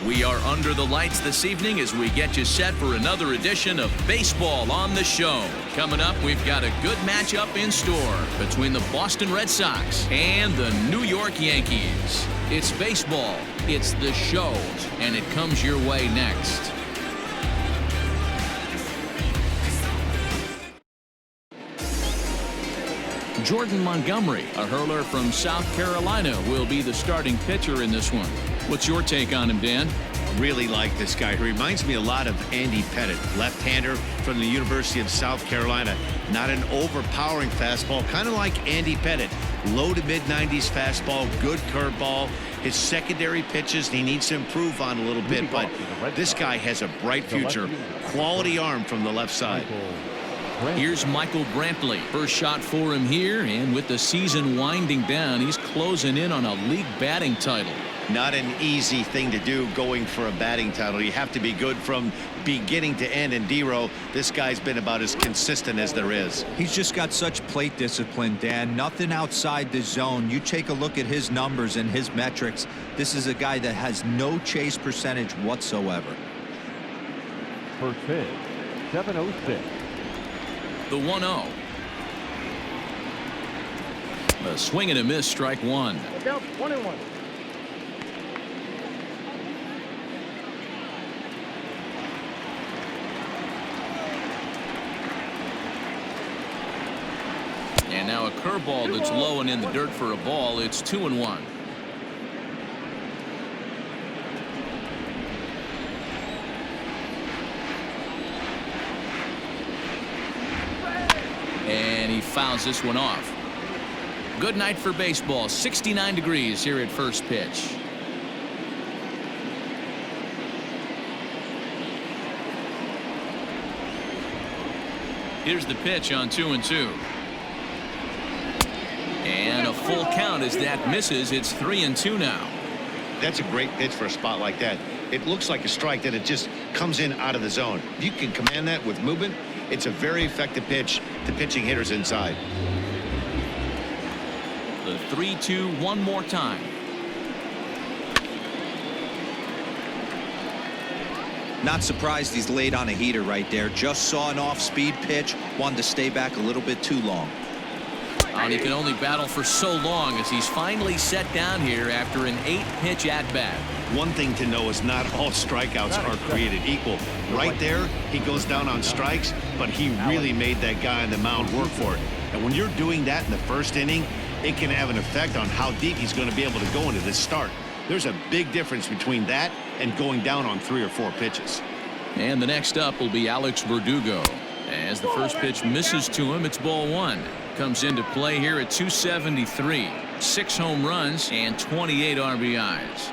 We are under the lights this evening as we get you set for another edition of Baseball on the Show. Coming up, we've got a good matchup in store between the Boston Red Sox and the New York Yankees. It's baseball, it's the show, and it comes your way next. Jordan Montgomery, a hurler from South Carolina, will be the starting pitcher in this one. What's your take on him, Dan? Really like this guy. He reminds me a lot of Andy Pettit, left-hander from the University of South Carolina. Not an overpowering fastball, kind of like Andy Pettit. Low to mid-90s fastball, good curveball. His secondary pitches he needs to improve on a little bit, but this guy has a bright future. Quality arm from the left side. Here's Michael Brantley. First shot for him here, and with the season winding down, he's closing in on a league batting title. Not an easy thing to do going for a batting title. You have to be good from beginning to end, and D-Row, this guy's been about as consistent as there is. He's just got such plate discipline, Dan. Nothing outside the zone. You take a look at his numbers and his metrics. This is a guy that has no chase percentage whatsoever. First pitch, 706. The 1-0. A swing and a miss, strike one. Down 1-1. And now a curveball that's low and in the dirt for a ball. It's 2-1. And he fouls this one off. Good night for baseball. 69 degrees here at first pitch. Here's the pitch on 2-2. And a full count as that misses. It's 3-2 now. That's a great pitch for a spot like that. It looks like a strike that it just comes in out of the zone. If you can command that with movement, it's a very effective pitch to pitching hitters inside. The 3-2 one more time. Not surprised he's laid on a heater right there. Just saw an off-speed pitch. Wanted to stay back a little bit too long. And he can only battle for so long as he's finally set down here after an 8-pitch at-bat. One thing to know is not all strikeouts are created equal. Right there, he goes down on strikes, but he really made that guy on the mound work for it. And when you're doing that in the first inning, it can have an effect on how deep he's going to be able to go into this start. There's a big difference between that and going down on 3 or 4 pitches. And the next up will be Alex Verdugo. As the first pitch misses to him, it's ball one. Comes into play here at 273. 6 home runs and 28 RBIs.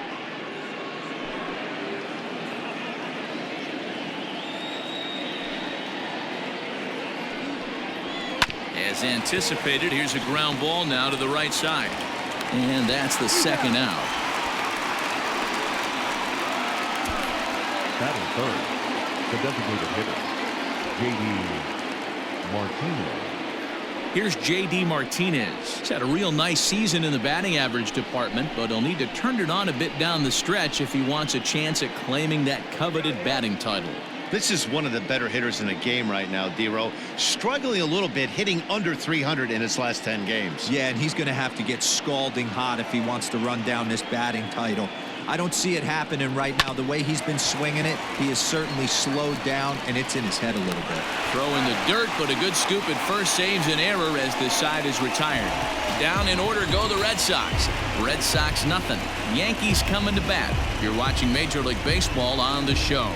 As anticipated, here's a ground ball now to the right side. And that's the second out. Batting third, the designated hitter, J.D. Martinez. Here's J.D. Martinez. He's had a real nice season in the batting average department, but he'll need to turn it on a bit down the stretch if he wants a chance at claiming that coveted batting title. This is one of the better hitters in the game right now, D-Row. Struggling a little bit, hitting under 300 in his last 10 games. Yeah, and he's going to have to get scalding hot if he wants to run down this batting title. I don't see it happening right now. The way he's been swinging it, he has certainly slowed down, and it's in his head a little bit. Throw in the dirt, but a good scoop at first saves an error as this side is retired. Down in order go the Red Sox. Red Sox nothing. Yankees coming to bat. You're watching Major League Baseball on the Show.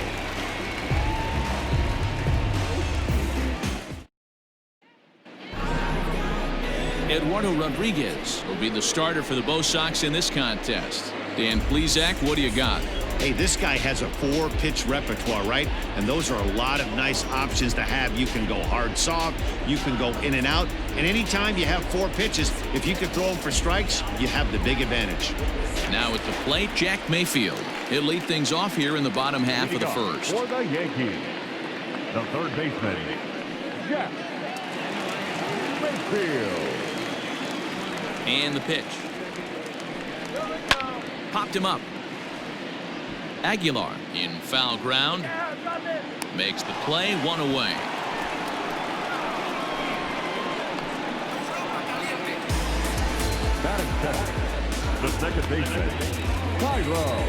Eduardo Rodriguez will be the starter for the BOS Sox in this contest. Dan Plesac, what do you got? Hey, this guy has a 4-pitch repertoire, right? And those are a lot of nice options to have. You can go hard, soft. You can go in and out. And anytime you have 4 pitches, if you can throw them for strikes, you have the big advantage. Now at the plate, Jack Mayfield. He'll lead things off here in the bottom half of the first. For the Yankees, the third baseman, Jack Mayfield. And the pitch. Popped him up. Aguilar in foul ground. Makes the play, 1 away. Batting second, the second baseman, Tyro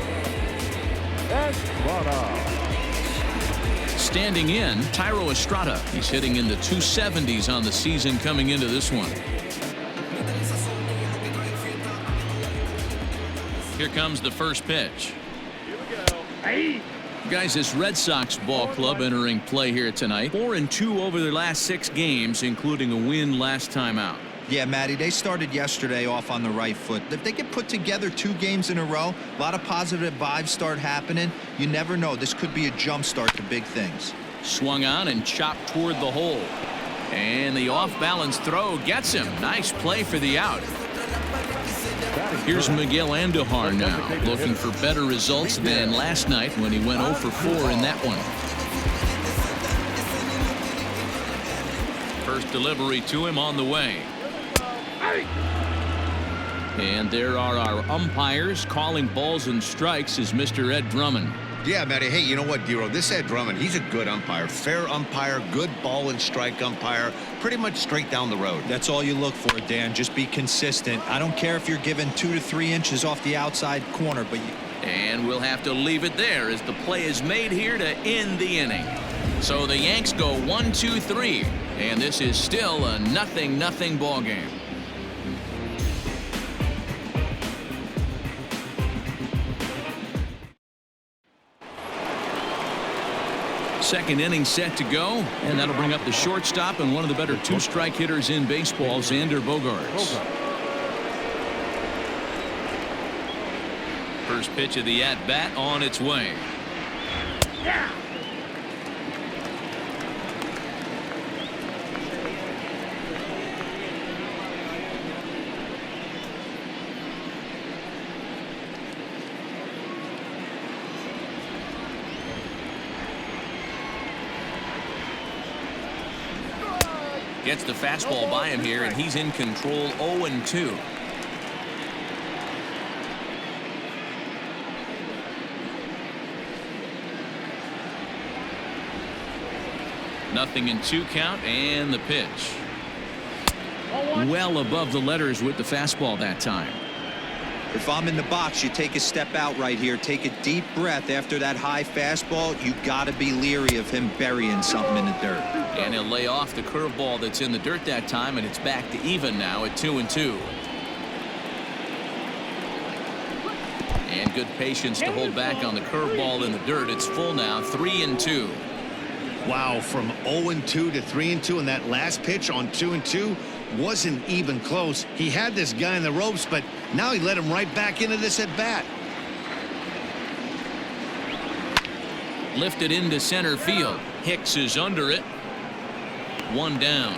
Estrada. Standing in, Tyro Estrada. He's hitting in the 270s on the season coming into this one. Here comes the first pitch. Guys, this Red Sox ball club entering play here tonight. 4-2 over their last 6 games, including a win last time out. Yeah, Matty, they started yesterday off on the right foot. If they get put together 2 games in a row, a lot of positive vibes start happening. You never know. This could be a jump start to big things. Swung on and chopped toward the hole. And the off-balance throw gets him. Nice play for the out. Here's Miguel Andujar now, looking for better results than last night when he went 0 for 4 in that one. First delivery to him on the way. And there are our umpires calling balls and strikes is Mr. Ed Drummond. Yeah, Matty. Hey, you know what, Dero? This Ed Drummond, he's a good umpire. Fair umpire, good ball and strike umpire. Pretty much straight down the road. That's all you look for, Dan. Just be consistent. I don't care if you're given 2 to 3 inches off the outside corner, but And we'll have to leave it there as the play is made here to end the inning. So the Yanks go 1-2-3, and this is still a 0-0 ball game. Second inning set to go, and that'll bring up the shortstop and one of the better 2-strike hitters in baseball, Xander Bogaerts. First pitch of the at-bat on its way. Gets the fastball by him here, and he's in control. 0-2. Nothing in 2 count, and the pitch. Well above the letters with the fastball that time. if I'm in the box, you take a step out right here, take a deep breath after that high fastball. You got to be leery of him burying something in the dirt. And he'll lay off the curveball that's in the dirt that time, and it's back to even now at 2-2. And good patience to hold back on the curveball in the dirt. It's full now, 3-2. Wow, from 0-2 to 3-2, and that last pitch on 2-2 wasn't even close. He had this guy in the ropes, but now he let him right back into this at bat. Lifted into center field. Hicks is under it. One down.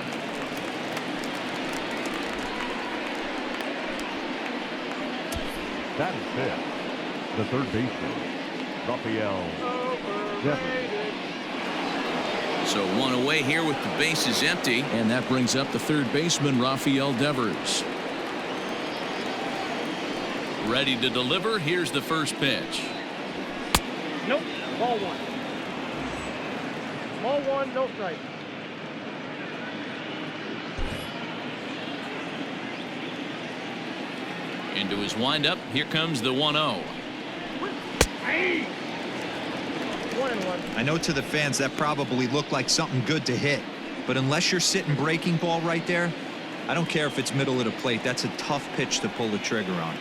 That is fifth. The third baseman, Rafael Devers. So one away here with the bases empty, and that brings up the third baseman, Rafael Devers. Ready to deliver. Here's the first pitch. Nope. Ball one. Ball one, no strike. Into his windup. Here comes the 1-0. Hey! 1-1. I know to the fans that probably looked like something good to hit, but unless you're sitting breaking ball right there, I don't care if it's middle of the plate. That's a tough pitch to pull the trigger on.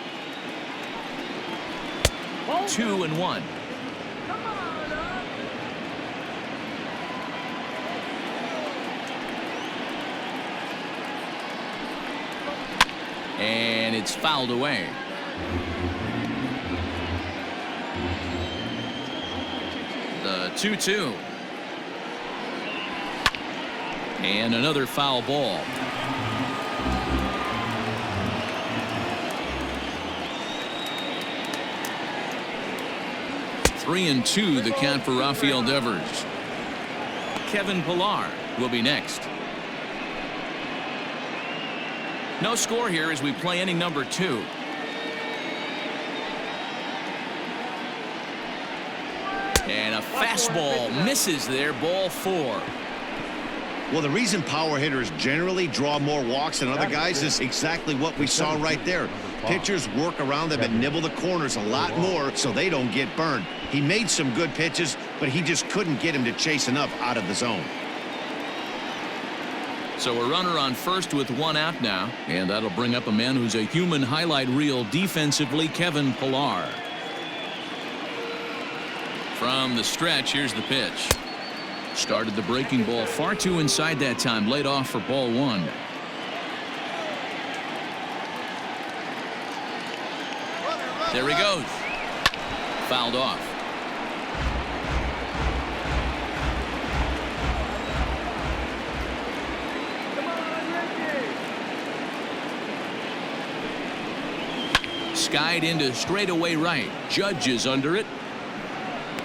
2-1. And it's fouled away. The 2-2. And another foul ball. Three and 2 the count for Rafael Devers. Kevin Pillar will be next. No score here as we play inning number 2. And a fastball misses there, ball 4. Well, the reason power hitters generally draw more walks than other guys is exactly what we saw right there. Pitchers work around them and nibble the corners a lot more so they don't get burned. He made some good pitches, but he just couldn't get him to chase enough out of the zone. So a runner on first with 1 out now, and that'll bring up a man who's a human highlight reel defensively, Kevin Pillar. From the stretch, here's the pitch. Started the breaking ball far too inside that time, laid off for ball 1. There he goes. Fouled off. Skied into straightaway right. Judge is under it.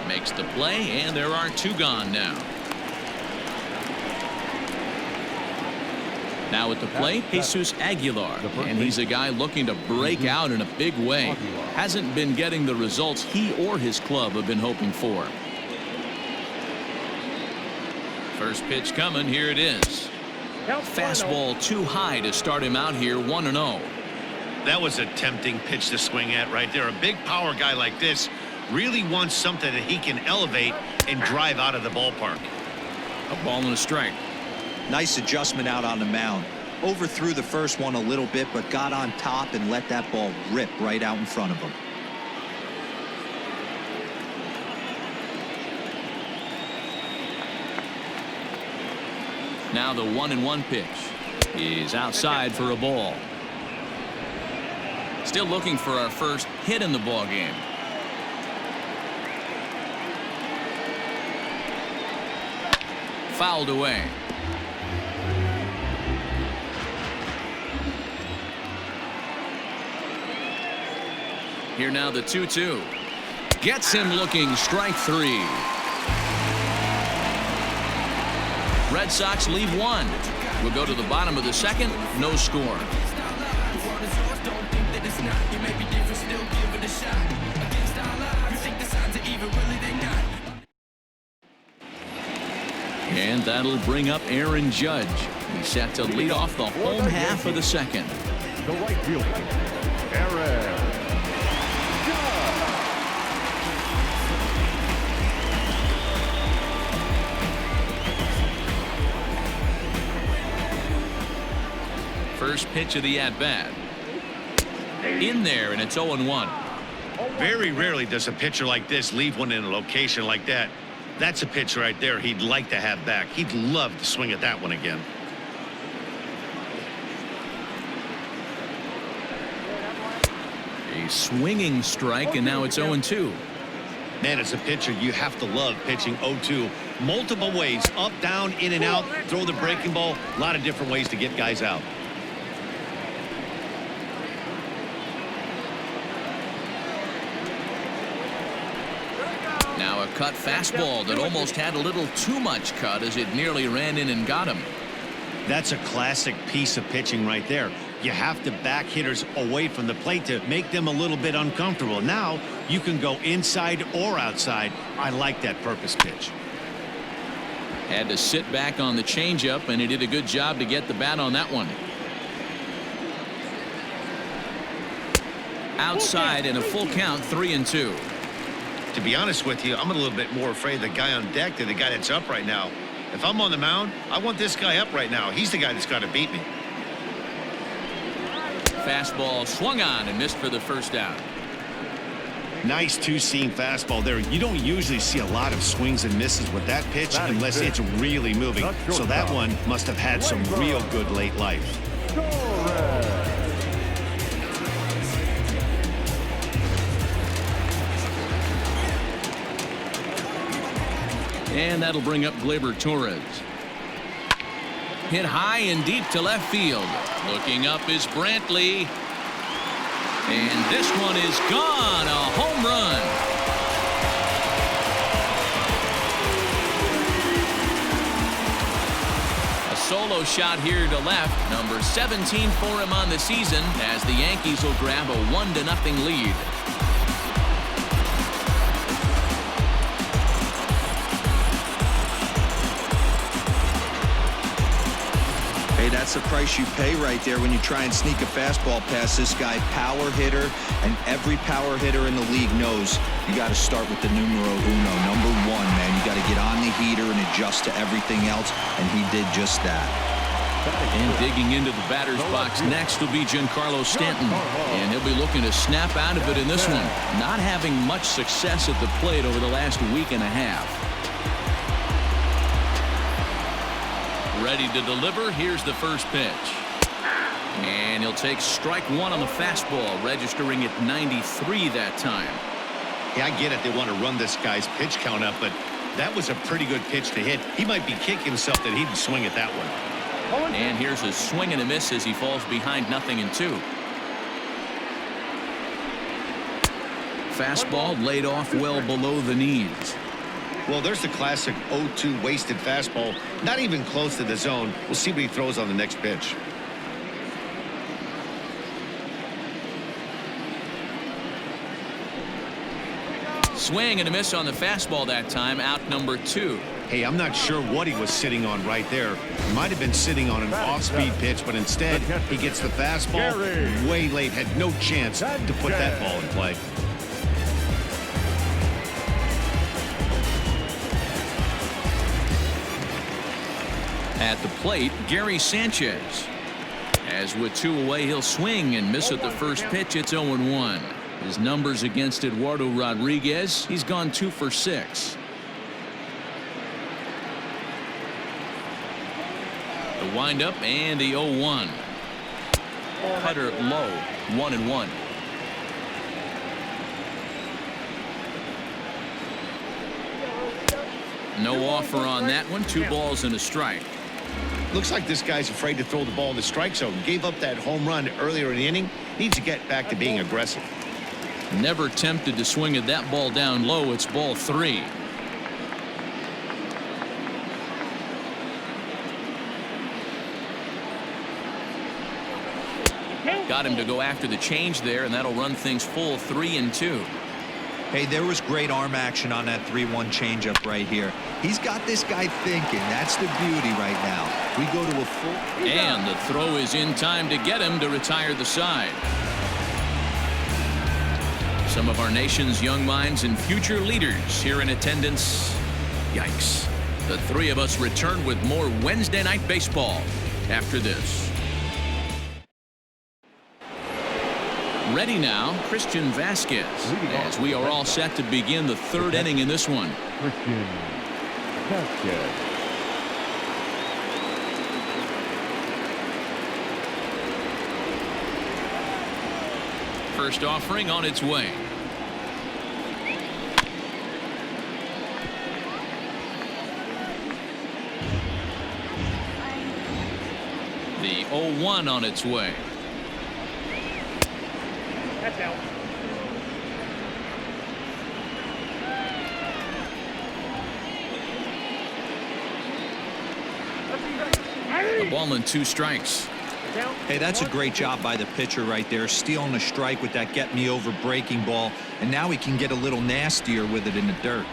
Makes the play, and there are 2 gone now. Now at the plate, Jesus Aguilar, and he's a guy looking to break out in a big way. Hasn't been getting the results he or his club have been hoping for. First pitch coming, here it is. Fastball too high to start him out here, 1-0. That was a tempting pitch to swing at right there. A big power guy like this really wants something that he can elevate and drive out of the ballpark. A ball and a strike. Nice adjustment out on the mound. Overthrew the first one a little bit, but got on top and let that ball rip right out in front of him. Now the 1-1 pitch is outside for a ball. Still looking for our first hit in the ball game. Fouled away. Here now the 2-2. Gets him looking, strike 3. Red Sox lead 1. We'll go to the bottom of the second, no score. And that'll bring up Aaron Judge. He's set to lead off the home half of the second. The right fielder, Aaron Judge. First pitch of the at-bat. In there, and it's 0-1. Very rarely does a pitcher like this leave one in a location like that. That's a pitch right there he'd like to have back. He'd love to swing at that one again. A swinging strike, and now it's 0-2. Man, as a pitcher, you have to love pitching 0-2. Multiple ways, up, down, in and out, throw the breaking ball. A lot of different ways to get guys out. Now a cut fastball that almost had a little too much cut as it nearly ran in and got him. That's a classic piece of pitching right there. You have to back hitters away from the plate to make them a little bit uncomfortable. Now you can go inside or outside. I like that purpose pitch. Had to sit back on the changeup, and he did a good job to get the bat on that one. Outside and a full count, 3-2. To be honest with you, I'm a little bit more afraid of the guy on deck than the guy that's up right now. If I'm on the mound, I want this guy up right now. He's the guy that's got to beat me. Fastball swung on and missed for the first out. Nice two-seam fastball there. You don't usually see a lot of swings and misses with that pitch unless it's really moving. So that one must have had some real good late life. And that'll bring up Gleyber Torres. Hit high and deep to left field. Looking up is Brantley. And this one is gone. A home run. A solo shot here to left. Number 17 for him on the season as the Yankees will grab a 1-0 lead. That's the price you pay right there when you try and sneak a fastball past this guy. Power hitter, and every power hitter in the league knows you got to start with the numero uno, number one, man. You got to get on the heater and adjust to everything else, and he did just that. And digging into the batter's box next will be Giancarlo Stanton. And he'll be looking to snap out of it in this one. Not having much success at the plate over the last week and a half. Ready to deliver. Here's the first pitch. And he'll take strike one on the fastball, registering at 93 that time. Yeah, I get it. They want to run this guy's pitch count up, but that was a pretty good pitch to hit. He might be kicking himself that he didn't swing at that one. And here's a swing and a miss as he falls behind 0-2. Fastball laid off well below the knees. Well, there's the classic 0-2 wasted fastball. Not even close to the zone. We'll see what he throws on the next pitch. Swing and a miss on the fastball that time, out number 2. Hey, I'm not sure what he was sitting on right there. He might have been sitting on an off-speed pitch, but instead he gets the fastball way late. Had no chance to put that ball in play. At the plate, Gary Sanchez. As with 2 away, he'll swing and miss at the first pitch. It's 0-1. His numbers against Eduardo Rodriguez, he's gone 2 for 6. The windup and the 0-1. Cutter low, 1-1. No offer on that one. 2 balls and a strike. Looks like this guy's afraid to throw the ball in the strike zone. Gave up that home run earlier in the inning. Needs to get back to being aggressive. Never tempted to swing at that ball down low. It's ball 3. Got him to go after the change there, and that'll run things full 3-2. Hey, there was great arm action on that 3-1 changeup right here. He's got this guy thinking. That's the beauty right now. We go to a full. And the throw is in time to get him to retire the side. Some of our nation's young minds and future leaders here in attendance. Yikes. The 3 of us return with more Wednesday Night Baseball after this. Ready now, Christian Vasquez, as we are all set to begin the 3rd inning in this one. Christian Vasquez. First offering on its way. The 0-1 on its way. That's out. A ball and 2 strikes. Hey, that's a great job by the pitcher right there, stealing a strike with that get-me-over breaking ball, and now he can get a little nastier with it in the dirt.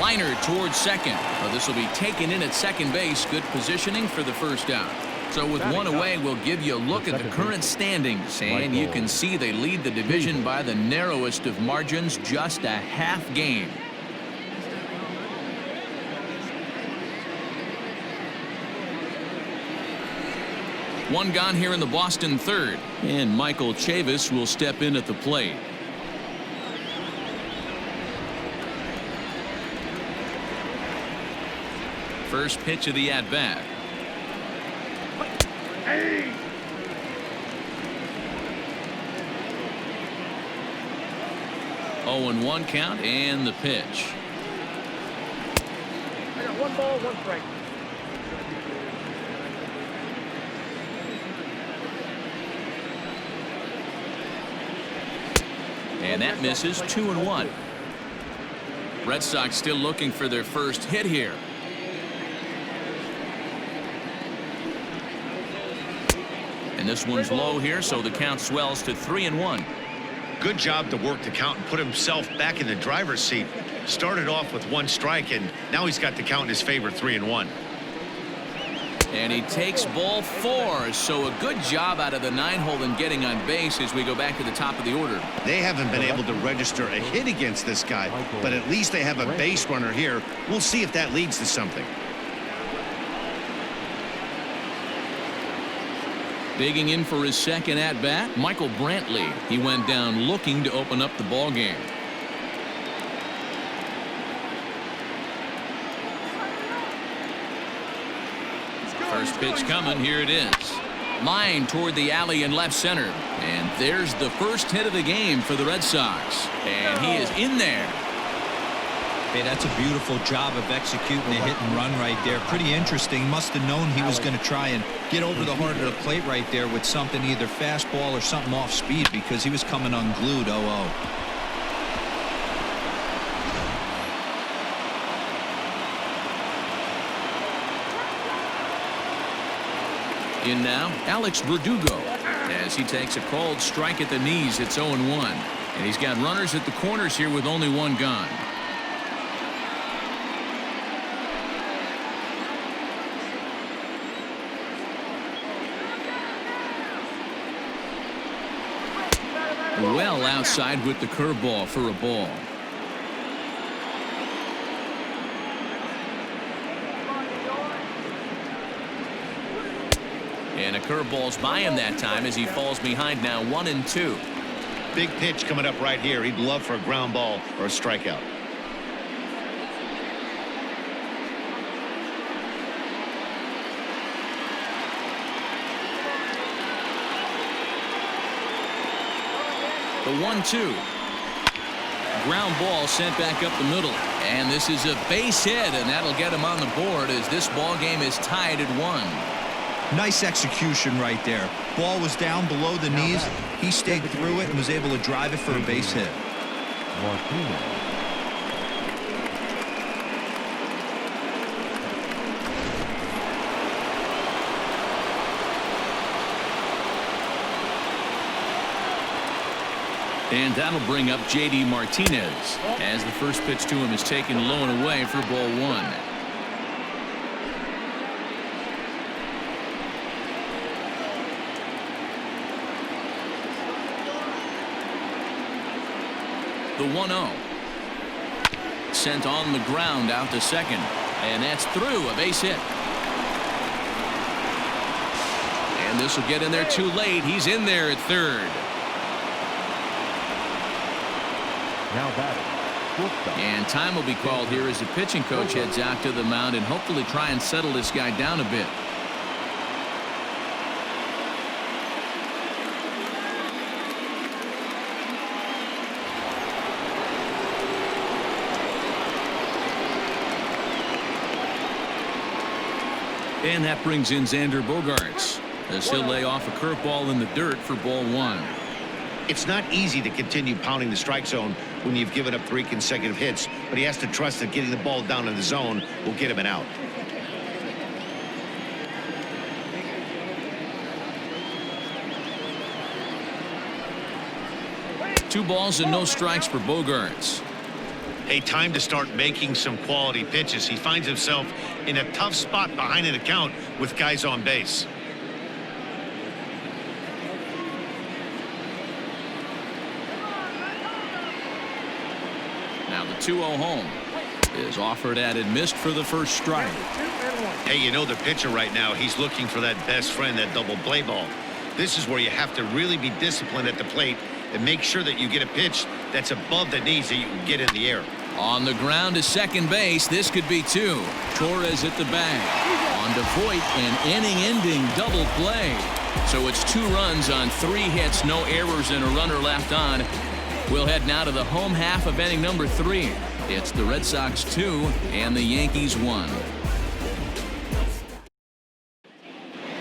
Liner towards second. Well, this will be taken in at second base. Good positioning for the first out. So with 1 away, we'll give you a look at the current standings, and you can see they lead the division by the narrowest of margins, just a half game. One gone here in the Boston 3rd, and Michael Chavis will step in at the plate. First pitch of the at-bat. 0-1 count and the pitch. I got 1 ball, 1 strike. And that misses. 2-1. Red Sox still looking for their first hit here. And this one's low here, so the count swells to 3-1. Good job to work the count and put himself back in the driver's seat. Started off with 1 strike, and now he's got the count in his favor, 3-1. And he takes ball 4. So a good job out of the 9-hole in getting on base as we go back to the top of the order. They haven't been able to register a hit against this guy, but at least they have a base runner here. We'll see if that leads to something. Digging in for his second at-bat, Michael Brantley. He went down looking to open up the ball game. First pitch coming. Here it is. Line toward the alley in left center. And there's the first hit of the game for the Red Sox. And he is in there. Hey, that's a beautiful job of executing a hit and run right there. Pretty interesting. Must have known he was going to try and get over the heart of the plate right there with something, either fastball or something off speed, because he was coming unglued. 0-0. In now, Alex Verdugo. As he takes a called strike at the knees, it's 0-1. And he's got runners at the corners here with only 1 gone. Well outside with the curveball for a ball. And a curveball's by him that time as he falls behind now 1-2. Big pitch coming up right here. He'd love for a ground ball or a strikeout. The 1-2. Ground ball sent back up the middle. And this is a base hit, and that'll get him on the board as this ball game is tied at 1. Nice execution right there. Ball was down below the knees. He stayed through it and was able to drive it for a base hit. Martinez. And that'll bring up J.D. Martinez as the first pitch to him is taken low and away for ball 1. The 1-0. Sent on the ground out to second. And that's through, a base hit. And this will get in there too late. He's in there at third. Now batting. And time will be called here as the pitching coach heads out to the mound and hopefully try and settle this guy down a bit. And that brings in Xander Bogaerts as he'll lay off a curveball in the dirt for ball 1. It's not easy to continue pounding the strike zone when you've given up 3 consecutive hits, but he has to trust that getting the ball down in the zone will get him an out. Two balls and no strikes for Bogaerts. Hey, time to start making some quality pitches. He finds himself in a tough spot behind an account with guys on base. Now the 2-0 home is offered at and missed for the first strike. Hey, you know the pitcher right now, he's looking for that best friend, that double play ball. This is where you have to really be disciplined at the plate and make sure that you get a pitch that's above the knees that you can get in the air. On the ground to second base. This could be 2. Torres at the bag. On to Voit, an inning-ending double play. So it's 2 runs on 3 hits, no errors, and a runner left on. We'll head now to the home half of inning number 3. It's the Red Sox 2 and the Yankees 1.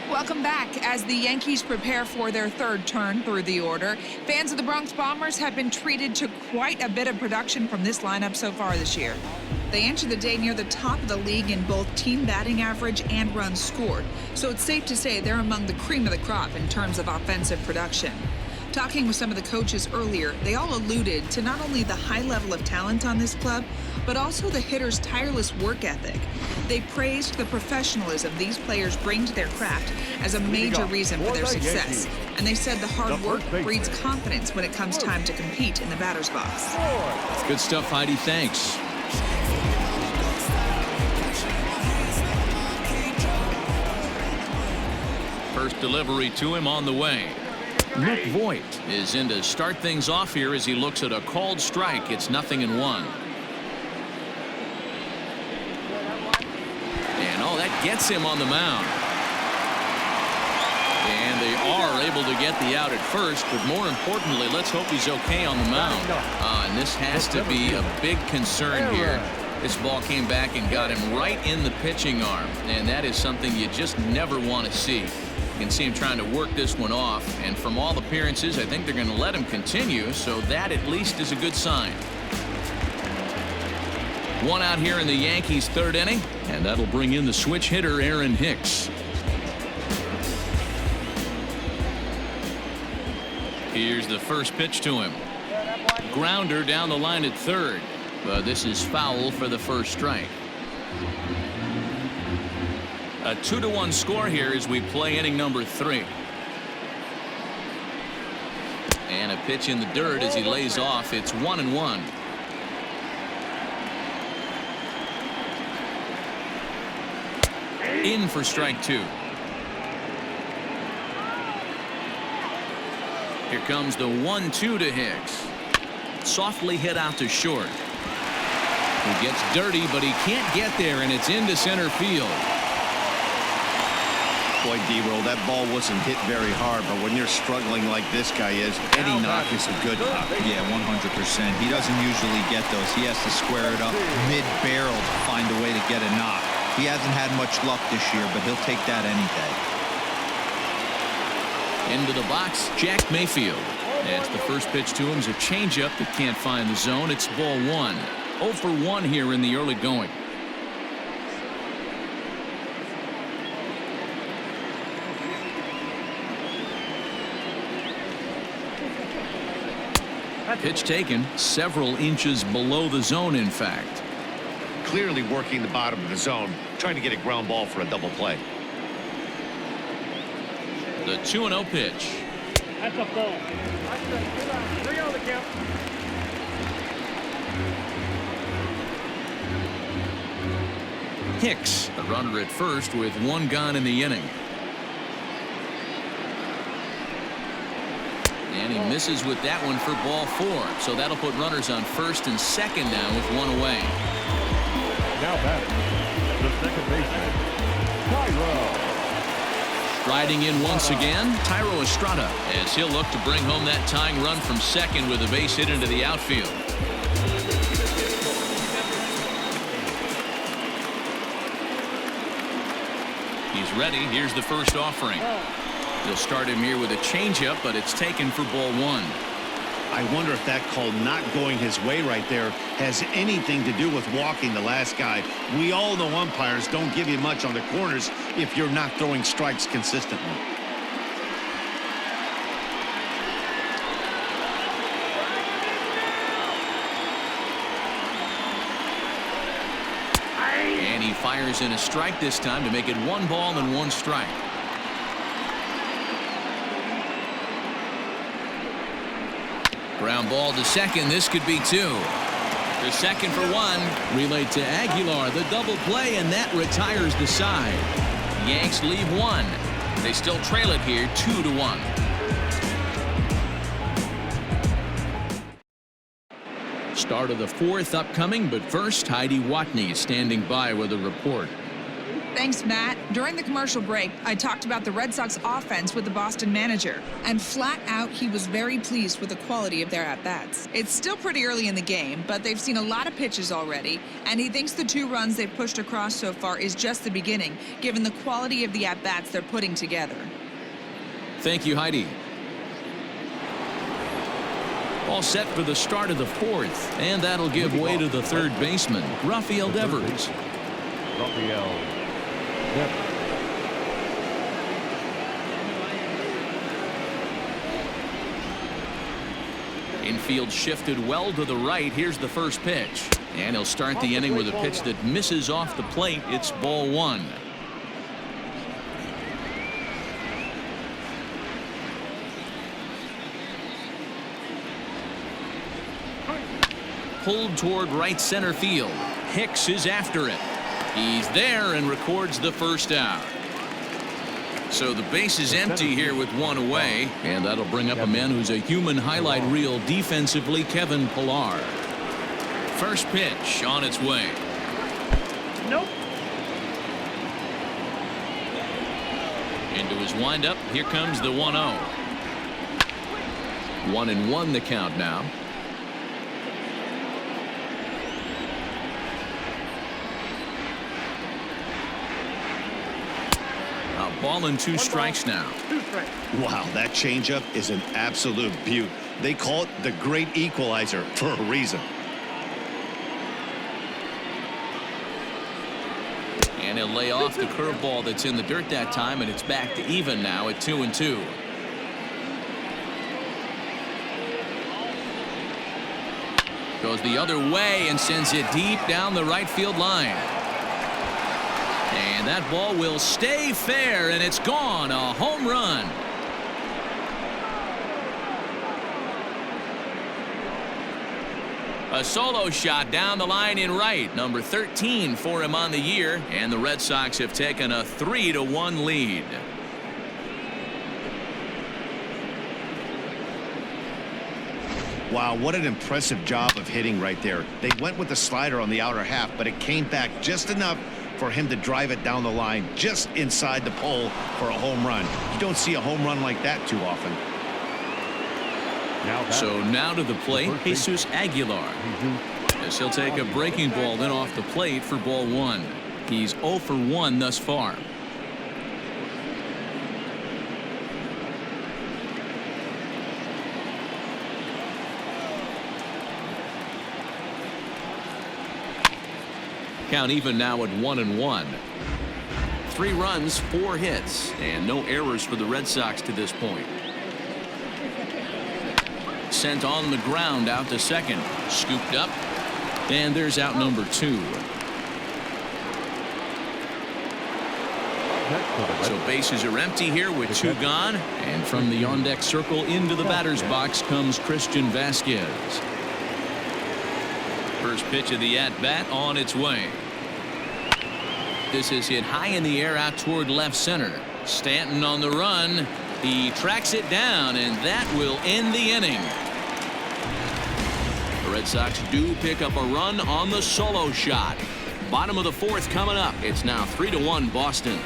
Welcome back. As the Yankees prepare for their third turn through the order, fans of the Bronx Bombers have been treated to quite a bit of production from this lineup so far this year. They entered the day near the top of the league in both team batting average and runs scored, so it's safe to say they're among the cream of the crop in terms of offensive production. Talking with some of the coaches earlier, they all alluded to not only the high level of talent on this club, but also the hitters' tireless work ethic. They praised the professionalism these players bring to their craft as a major reason for their success. And they said the hard work breeds confidence when it comes time to compete in the batter's box. Good stuff, Heidi. Thanks. First delivery to him on the way. Luke Voigt is in to start things off here as he looks at a called strike. It's 0-1. And oh, that gets him on the mound. And they are able to get the out at first, but more importantly, let's hope he's okay on the mound. And this has to be a big concern here. This ball came back and got him right in the pitching arm, and that is something you just never want to see. You can see him trying to work this one off, and from all appearances, I think they're going to let him continue, so that at least is a good sign. One out here in the Yankees' third inning, and that'll bring in the switch hitter, Aaron Hicks. Here's the first pitch to him. Grounder down the line at third, but this is foul for the first strike. A 2-1 score here as we play inning number 3. And a pitch in the dirt as he lays off. It's 1-1. In for strike 2. Here comes the 1-2 to Hicks. Softly hit out to short. He gets dirty, but he can't get there, and it's into center field. Boy, D-Roll, that ball wasn't hit very hard, but when you're struggling like this guy is, any knock is a good knock. Yeah, 100%. He doesn't usually get those. He has to square it up mid-barrel to find a way to get a knock. He hasn't had much luck this year, but he'll take that any day. Into the box, Jack Mayfield. As the first pitch to him is a changeup that can't find the zone. It's ball 1. 0 for 1 here in the early going. Pitch taken several inches below the zone, in fact. Clearly working the bottom of the zone, trying to get a ground ball for a double play. The 2-0 pitch. That's a ball. 3 on the count. Hicks, a runner at first with 1 gone in the inning. And he misses with that one for ball 4. So that'll put runners on first and second now with 1 away. Now batting, the second baseman, Tyro. Riding in once again, Tyro Estrada, as he'll look to bring home that tying run from second with a base hit into the outfield. He's ready. Here's the first offering. They'll start him here with a changeup, but it's taken for ball 1. I wonder if that call not going his way right there has anything to do with walking the last guy. We all know umpires don't give you much on the corners if you're not throwing strikes consistently. And he fires in a strike this time to make it 1 ball and 1 strike. Ground ball to second. This could be 2. The second for 1. Relayed to Aguilar. The double play, and that retires the side. Yanks leave 1. They still trail it here 2-1. Start of the 4th upcoming, but first, Heidi Watney standing by with a report. Thanks, Matt. During the commercial break, I talked about the Red Sox offense with the Boston manager, and flat out, he was very pleased with the quality of their at-bats. It's still pretty early in the game, but they've seen a lot of pitches already, and he thinks the 2 runs they've pushed across so far is just the beginning, given the quality of the at-bats they're putting together. Thank you, Heidi. All set for the start of the 4th, and that'll give way to the 3rd baseman, Rafael Devers. Rafael Devers. Infield shifted well to the right. Here's the first pitch. And he'll start the inning with a pitch that misses off the plate. It's ball one. Pulled toward right center field. Hicks is after it. He's there and records the first out. So the base is empty here with one away, and that'll bring up a man who's a human highlight reel defensively, Kevin Pillar. First pitch on its way. Nope. Into his windup. Here comes the 1-0. 1-1 the count now. Ball and two strikes now. Wow, that changeup is an absolute beaut. They call it the great equalizer for a reason. And he'll lay off the curveball that's in the dirt that time, and it's back to even now at 2-2. Goes the other way and sends it deep down the right field line. And that ball will stay fair, and it's gone. A home run. A solo shot down the line in right. Number 13 for him on the year. And the Red Sox have taken a 3-1 lead. Wow, what an impressive job of hitting right there. They went with the slider on the outer half, but it came back just enough for him to drive it down the line just inside the pole for a home run. You don't see a home run like that too often. So now to the plate, Jesus Aguilar. As he'll take a breaking ball in off the plate for ball one. He's 0 for 1 thus far. Count even now at 1-1. 3 runs, 4 hits, and no errors for the Red Sox to this point. Sent on the ground out to second. Scooped up. And there's out number 2. So bases are empty here with 2 gone. And from the on-deck circle into the batter's box comes Christian Vasquez. First pitch of the at-bat on its way. This is hit high in the air out toward left center. Stanton on the run. He tracks it down, and that will end the inning. The Red Sox do pick up a run on the solo shot. Bottom of the 4th coming up. It's now 3-1 Boston.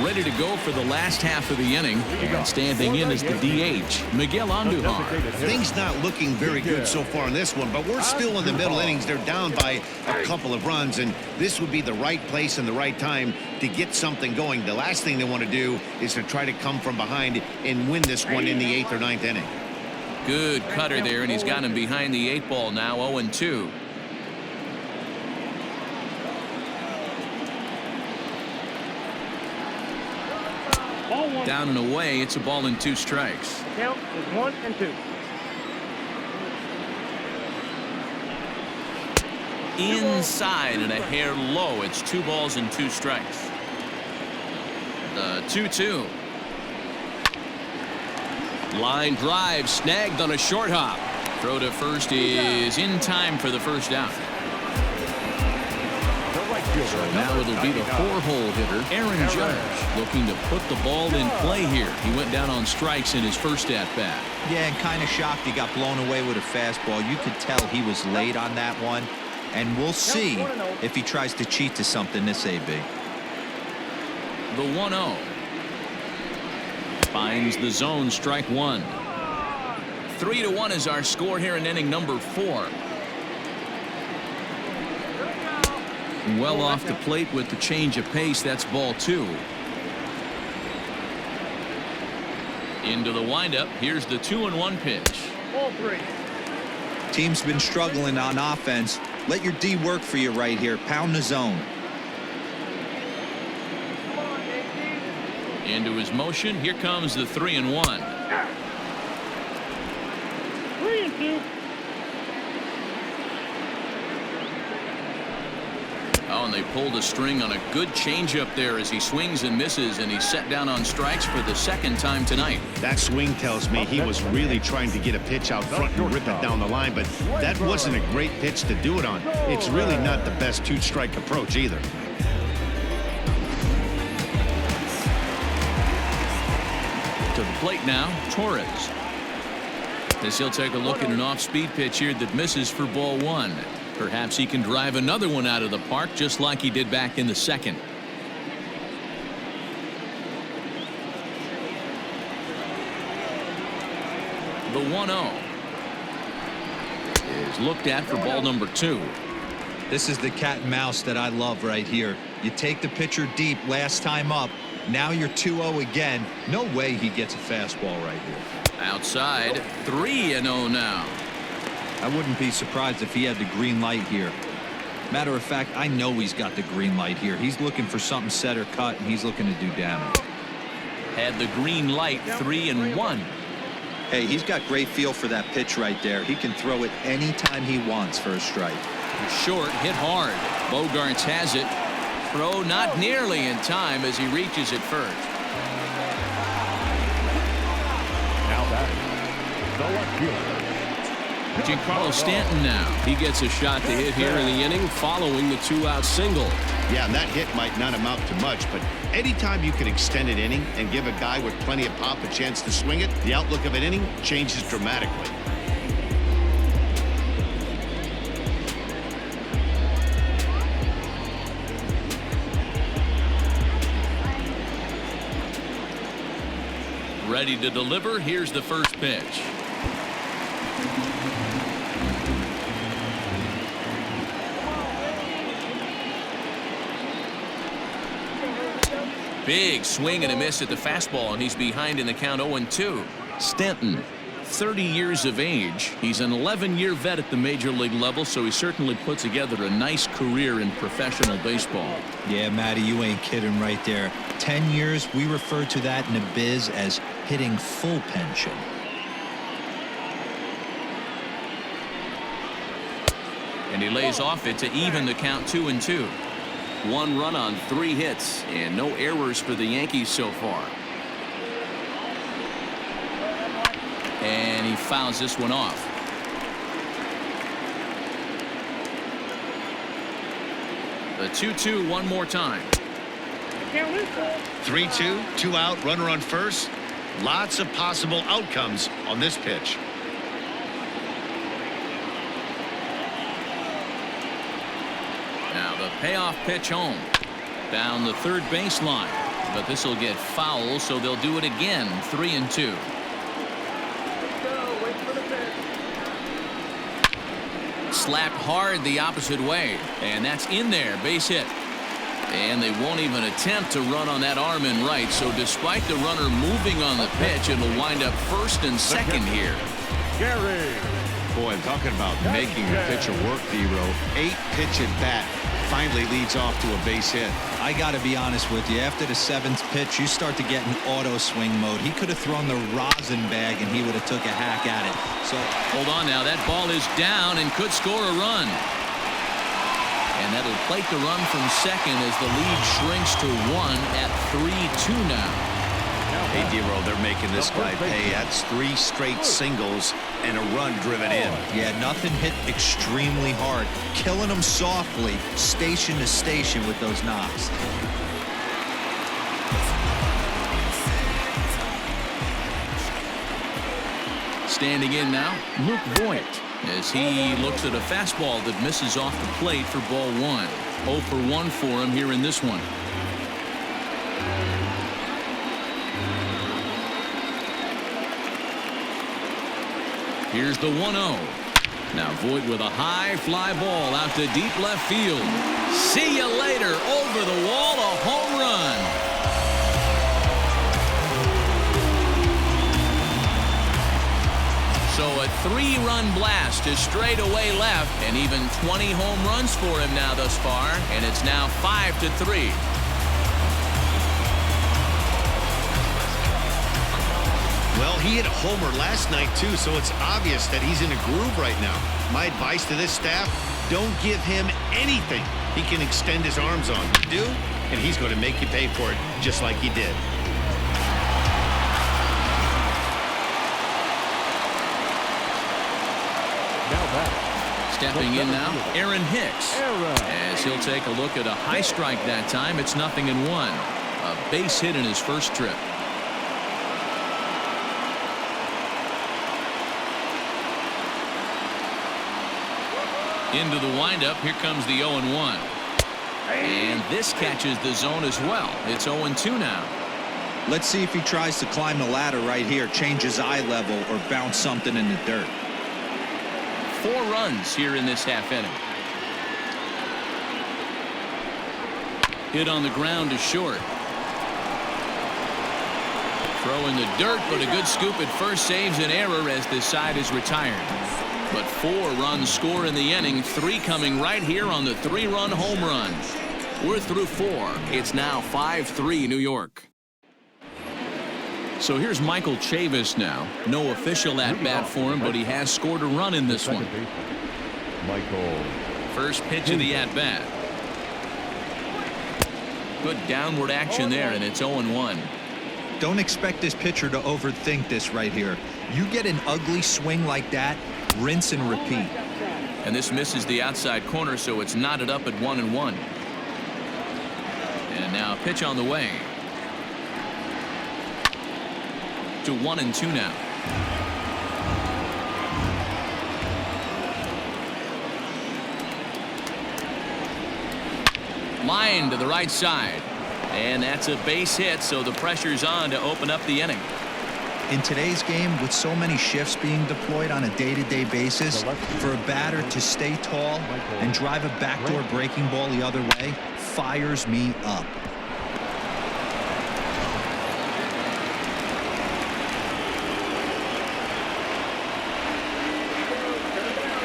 Ready to go for the last half of the inning. And standing in is the DH, Miguel Andujar. Things not looking very good so far in this one, but we're still in the middle innings. They're down by a couple of runs, and this would be the right place and the right time to get something going. The last thing they want to do is to try to come from behind and win this one in the 8th or 9th inning. Good cutter there, and he's got him behind the 8 ball now, 0-2. Down and away, it's a ball and 2 strikes. Count is 1-2. Inside and a hair low. It's 2 balls and 2 strikes. The 2-2. Line drive snagged on a short hop. Throw to first is in time for the first out. So now it'll be the 4-hole hitter, Aaron Judge, looking to put the ball in play here. He went down on strikes in his first at-bat. Yeah, and kind of shocked he got blown away with a fastball. You could tell he was late on that one. And we'll see if he tries to cheat to something this AB. The 1-0. Finds the zone, strike 1. 3-1 is our score here in inning number 4. Well off the plate with the change of pace. That's ball 2. Into the windup. Here's the 2-1 pitch. Ball 3. Team's been struggling on offense. Let your D work for you right here. Pound the zone. Into his motion. Here comes the 3-1. 3-2. Oh, and they pulled a string on a good changeup there as he swings and misses, and he's set down on strikes for the second time tonight. That swing tells me he was really trying to get a pitch out front and rip it down the line, but that wasn't a great pitch to do it on. It's really not the best two-strike approach either. To the plate now, Torres. As he'll take a look at an off-speed pitch here that misses for ball 1. Perhaps he can drive another one out of the park just like he did back in the second. The 1-0 is looked at for ball number 2. This is the cat and mouse that I love right here. You take the pitcher deep last time up. Now you're 2-0 again. No way he gets a fastball right here. Outside, 3-0 now. I wouldn't be surprised if he had the green light here. Matter of fact, I know he's got the green light here. He's looking for something set or cut, and he's looking to do damage. Had the green light, 3-1. Hey, he's got great feel for that pitch right there. He can throw it anytime he wants for a strike. Short, hit hard. Bogarts has it. Throw not nearly in time as he reaches it first. Now batting, the left fielder. Giancarlo Stanton now. He gets a shot to hit here in the inning following the 2-out single. Yeah, and that hit might not amount to much, but anytime you can extend an inning and give a guy with plenty of pop a chance to swing it, the outlook of an inning changes dramatically. Ready to deliver. Here's the first pitch. Big swing and a miss at the fastball, and he's behind in the count 0-2. Stanton, 30 years of age. He's an 11-year vet at the major league level, so he certainly put together a nice career in professional baseball. Yeah, Matty, you ain't kidding right there. 10 years, we refer to that in the biz as hitting full pension. And he lays off it to even the count 2-2. 1 run on 3 hits and no errors for the Yankees so far. And he fouls this one off. The 2-2 one more time. 3-2, 2 out, runner on first. Lots of possible outcomes on this pitch. Now the payoff pitch home. Down the third baseline. But this will get foul, so they'll do it again. 3-2. Slapped hard the opposite way. And that's in there. Base hit. And they won't even attempt to run on that arm in right. So despite the runner moving on the pitch, it'll wind up first and second here. Gary. Boy, I'm talking about making a pitcher work, D-Row. 8-pitch at bat finally leads off to a base hit. I got to be honest with you. After the 7th pitch, you start to get in auto swing mode. He could have thrown the rosin bag, and he would have took a hack at it. So hold on now. That ball is down and could score a run. And that'll plate the run from second as the lead shrinks to 1 at 3-2 now. Hey, D-Row, they're making this guy pay. That's 3 straight singles and a run driven in. Yeah, nothing hit extremely hard. Killing them softly, station to station with those knocks. Standing in now, Luke Voigt, as he looks at a fastball that misses off the plate for ball 1. 0 for 1 for him here in this one. Here's the 1-0. Now Voigt with a high fly ball out to deep left field. See you later. Over the wall, a home run. So a 3-run blast to straightaway left, and even 20 home runs for him now thus far, and it's now 5-3. Well, he hit a homer last night, too, so it's obvious that he's in a groove right now. My advice to this staff, don't give him anything he can extend his arms on. You do, and he's going to make you pay for it, just like he did. Now back. Stepping in now, Aaron Hicks. As he'll take a look at a high strike that time, it's 0-1. A base hit in his first trip. Into the windup, here comes the 0-1. And this catches the zone as well. It's 0-2 now. Let's see if he tries to climb the ladder right here, change his eye level, or bounce something in the dirt. 4 runs here in this half inning. Hit on the ground to short. Throw in the dirt, but a good scoop at first saves an error as this side is retired. But 4 runs score in the inning, 3 coming right here on the 3-run home run. We're through 4. It's now 5-3 New York. So here's Michael Chavis now. No official at-bat for him, but he has scored a run in this one. Michael. First pitch of the at-bat. Good downward action there, and it's 0-1. Don't expect this pitcher to overthink this right here. You get an ugly swing like that, rinse and repeat. And this misses the outside corner, so it's knotted up at 1-1. And now a pitch on the way. To 1-2 now. Line to the right side. And that's a base hit, so the pressure's on to open up the inning. In today's game, with so many shifts being deployed on a day-to-day basis, for a batter to stay tall and drive a backdoor breaking ball the other way fires me up.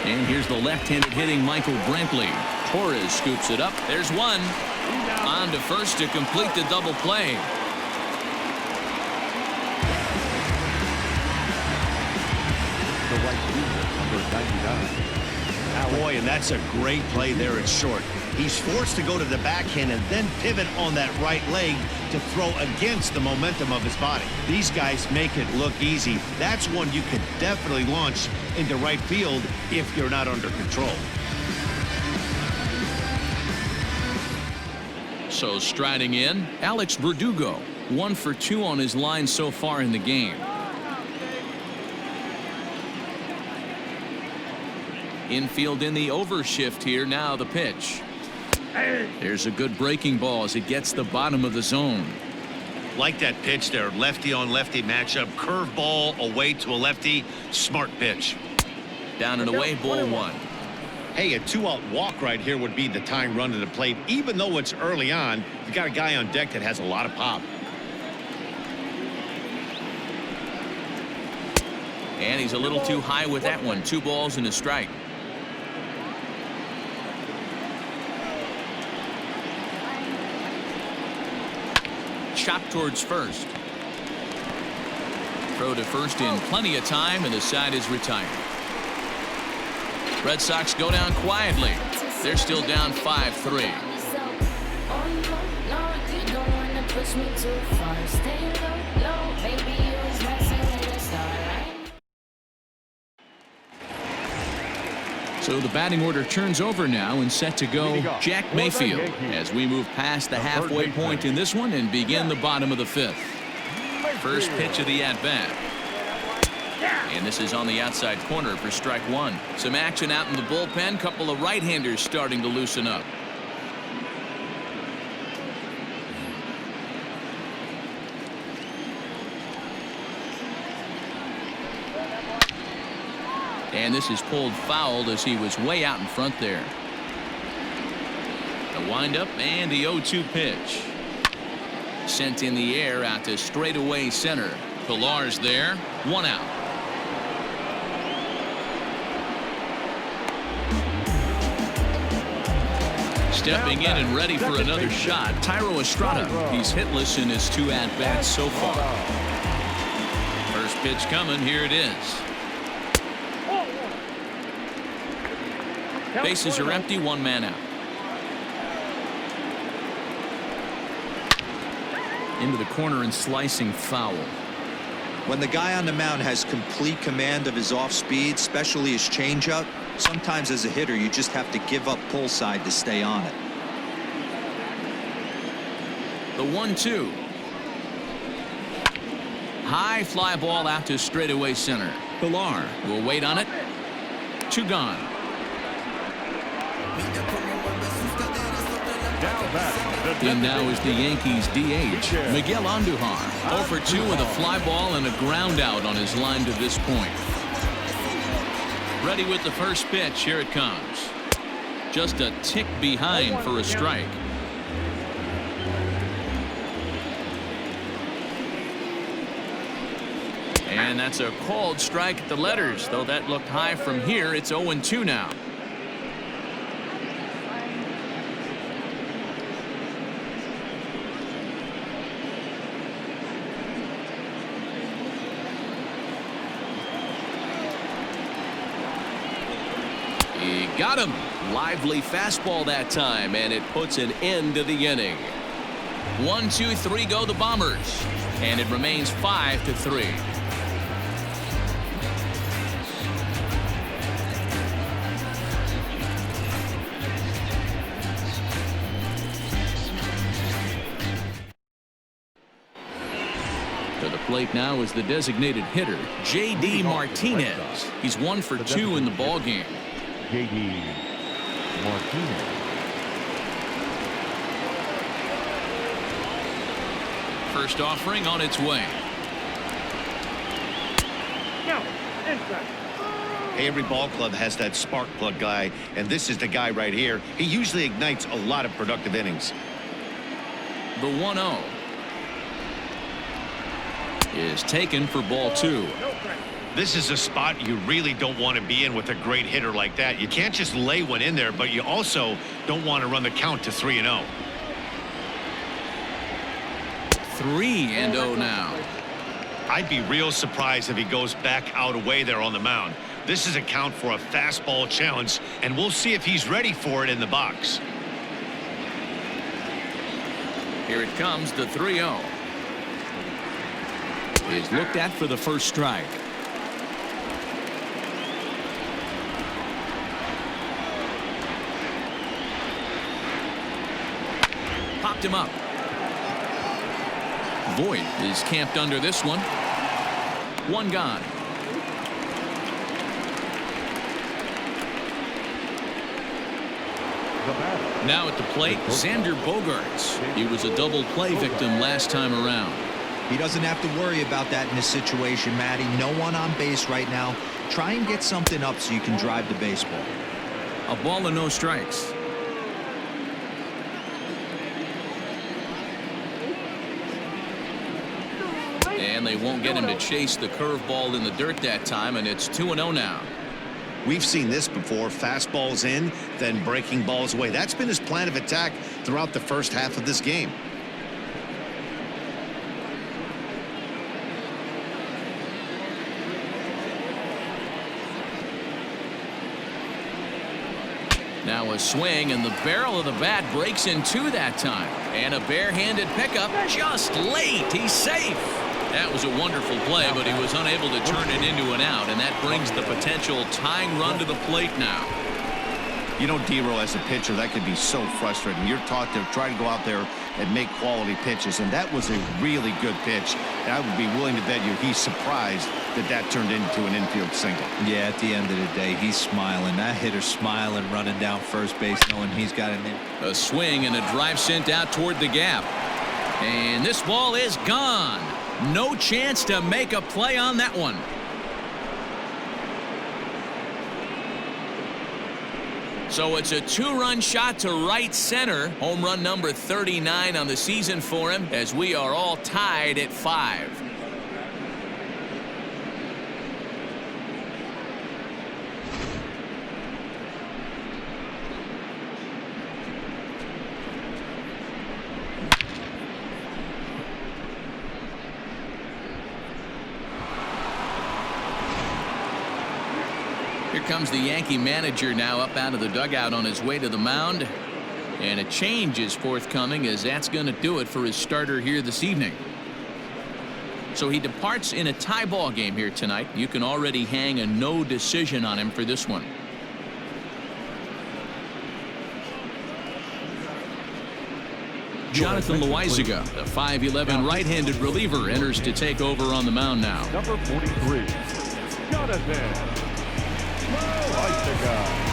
And here's the left-handed hitting Michael Brantley. Torres scoops it up. There's one. On to first to complete the double play. The right fielder, number 99. Boy, and that's a great play there at short. He's forced to go to the backhand and then pivot on that right leg to throw against the momentum of his body. These guys make it look easy. That's one you could definitely launch into right field if you're not under control. So striding in, Alex Verdugo. 1 for 2 on his line so far in the game. Infield in the overshift here. Now the pitch. There's a good breaking ball as it gets the bottom of the zone. Like that pitch there, lefty on lefty matchup, curve ball away to a lefty, smart pitch. Down and away, ball 1. Hey, a 2-out walk right here would be the tying run to the plate. Even though it's early on, you got a guy on deck that has a lot of pop. And he's a little too high with that one. 2 balls and a strike. Chop towards first. Throw to first in plenty of time, and the side is retired. Red Sox go down quietly. They're still down 5-3. So the batting order turns over now and set to go Jack Mayfield as we move past the halfway point in this one and begin the bottom of the 5th. First pitch of the at-bat. And this is on the outside corner for strike 1. Some action out in the bullpen. Couple of right-handers starting to loosen up. And this is pulled foul as he was way out in front there. The windup and the 0-2 pitch. Sent in the air out to straightaway center. Pillar's there. 1 out. Stepping in and ready for another shot, Thairo Estrada. He's hitless in his 2 at-bats so far. First Pitch coming. Here it is. Bases are empty. One man out. Into the corner and slicing foul. When the guy on the mound has complete command of his off speed, especially his changeup, sometimes as a hitter you just have to give up pull side to stay on it. The 1-2. High fly ball out to straightaway center. Pilar will wait on it. 2 gone. In now is the Yankees DH, Miguel Andujar. 0 for 2 with a fly ball and a ground out on his line to this point. Ready with the first pitch. Here it comes. Just a tick behind for a strike. And that's a called strike at the letters, though that looked high from here. It's 0-2 now. He got him. Lively fastball that time, and it puts an end to the inning. 1, 2, 3 go the Bombers, and it remains 5-3. To the plate now is the designated hitter, J.D. Martinez. He's 1 for 2 in the ballgame. J.D. Martinez. First offering on its way. No, inside. Hey, every ball club has that spark plug guy, and this is the guy right here. He usually ignites a lot of productive innings. The 1-0 is taken for ball 2. This is a spot you really don't want to be in with a great hitter like that. You can't just lay one in there, but you also don't want to run the count to 3-0. 3-0 now. I'd be real surprised if he goes back out away there on the mound. This is a count for a fastball challenge, and we'll see if he's ready for it in the box. Here it comes, the 3-0. Is looked at for the first strike. Popped him up. Voit is camped under this one. 1 gone. Now at the plate, Xander Bogaerts. He was a double play victim last time around. He doesn't have to worry about that in this situation, Matty. No one on base right now. Try and get something up so you can drive the baseball. A ball and no strikes. And they won't get him to chase the curveball in the dirt that time, and it's 2-0 now. We've seen this before. Fastballs in, then breaking balls away. That's been his plan of attack throughout the first half of this game. Now a swing, and the barrel of the bat breaks in 2 that time. And a barehanded pickup just late. He's safe. That was a wonderful play, but he was unable to turn it into an out, and that brings the potential tying run to the plate now. You know, D-Row, as a pitcher, that could be so frustrating. You're taught to try to go out there and make quality pitches, and that was a really good pitch. And I would be willing to bet you he's surprised that that turned into an infield single. Yeah, at the end of the day, he's smiling. That hitter's smiling, running down first base, knowing he's got an in. A swing and a drive sent out toward the gap. And this ball is gone. No chance to make a play on that one. So it's a 2-run shot to right center. Home run number 39 on the season for him, as we are all tied at 5. comes the Yankee manager now up out of the dugout on his way to the mound. And a change is forthcoming, as that's going to do it for his starter here this evening. So he departs in a tie ball game here tonight. You can already hang a no decision on him for this one. Jonathan Loizaga, the 5'11" right-handed reliever, enters to take over on the mound now. Number 43, Jonathan Loizaga.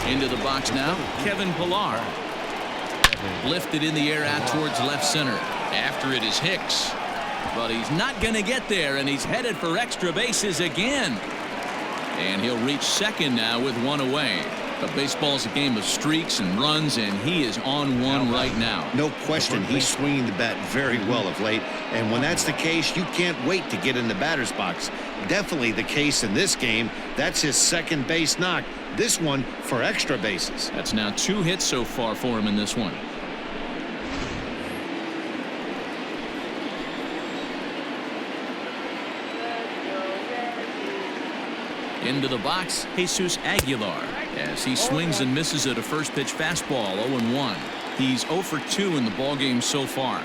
Into the box now, Kevin Pillar. Lifted in the air out towards left center. After it is Hicks. But he's not going to get there, and he's headed for extra bases again. And he'll reach second now with one away. But baseball's a game of streaks and runs, and he is on one right now. No question, he's swinging the bat very well of late. And when that's the case, you can't wait to get in the batter's box. Definitely the case in this game. That's his second base knock. This one for extra bases. That's now 2 hits so far for him in this one. Into the box, Jesus Aguilar, as he swings and misses at a first pitch fastball. 0-1. He's 0 for 2 in the ballgame so far.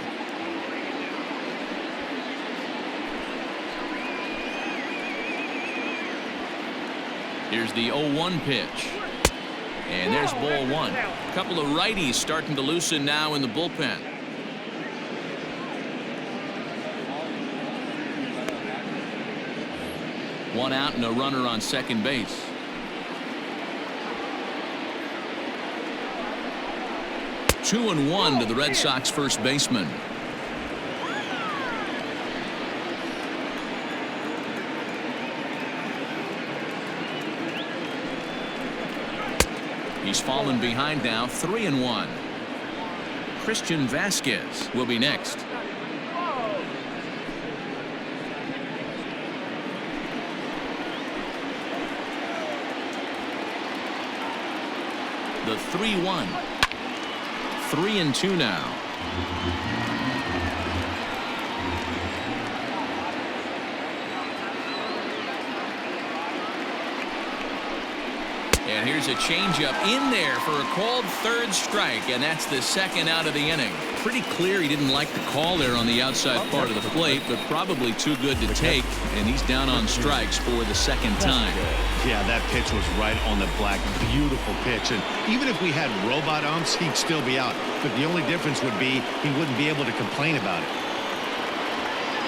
Here's the 0-1 pitch. And there's ball one. A couple of righties starting to loosen now in the bullpen. One out and a runner on second base. Two and one to the Red Sox first baseman. He's fallen behind now, 3-1. Christian Vasquez will be next. The 3-1. 3-2 now. And here's a changeup in there for a called third strike, and that's the second out of the inning. Pretty clear he didn't like the call there on the outside part of the plate, but probably too good to take, and he's down on strikes for the second time. Yeah, that pitch was right on the black. Beautiful pitch. And even if we had robot umps, he'd still be out. But the only difference would be he wouldn't be able to complain about it.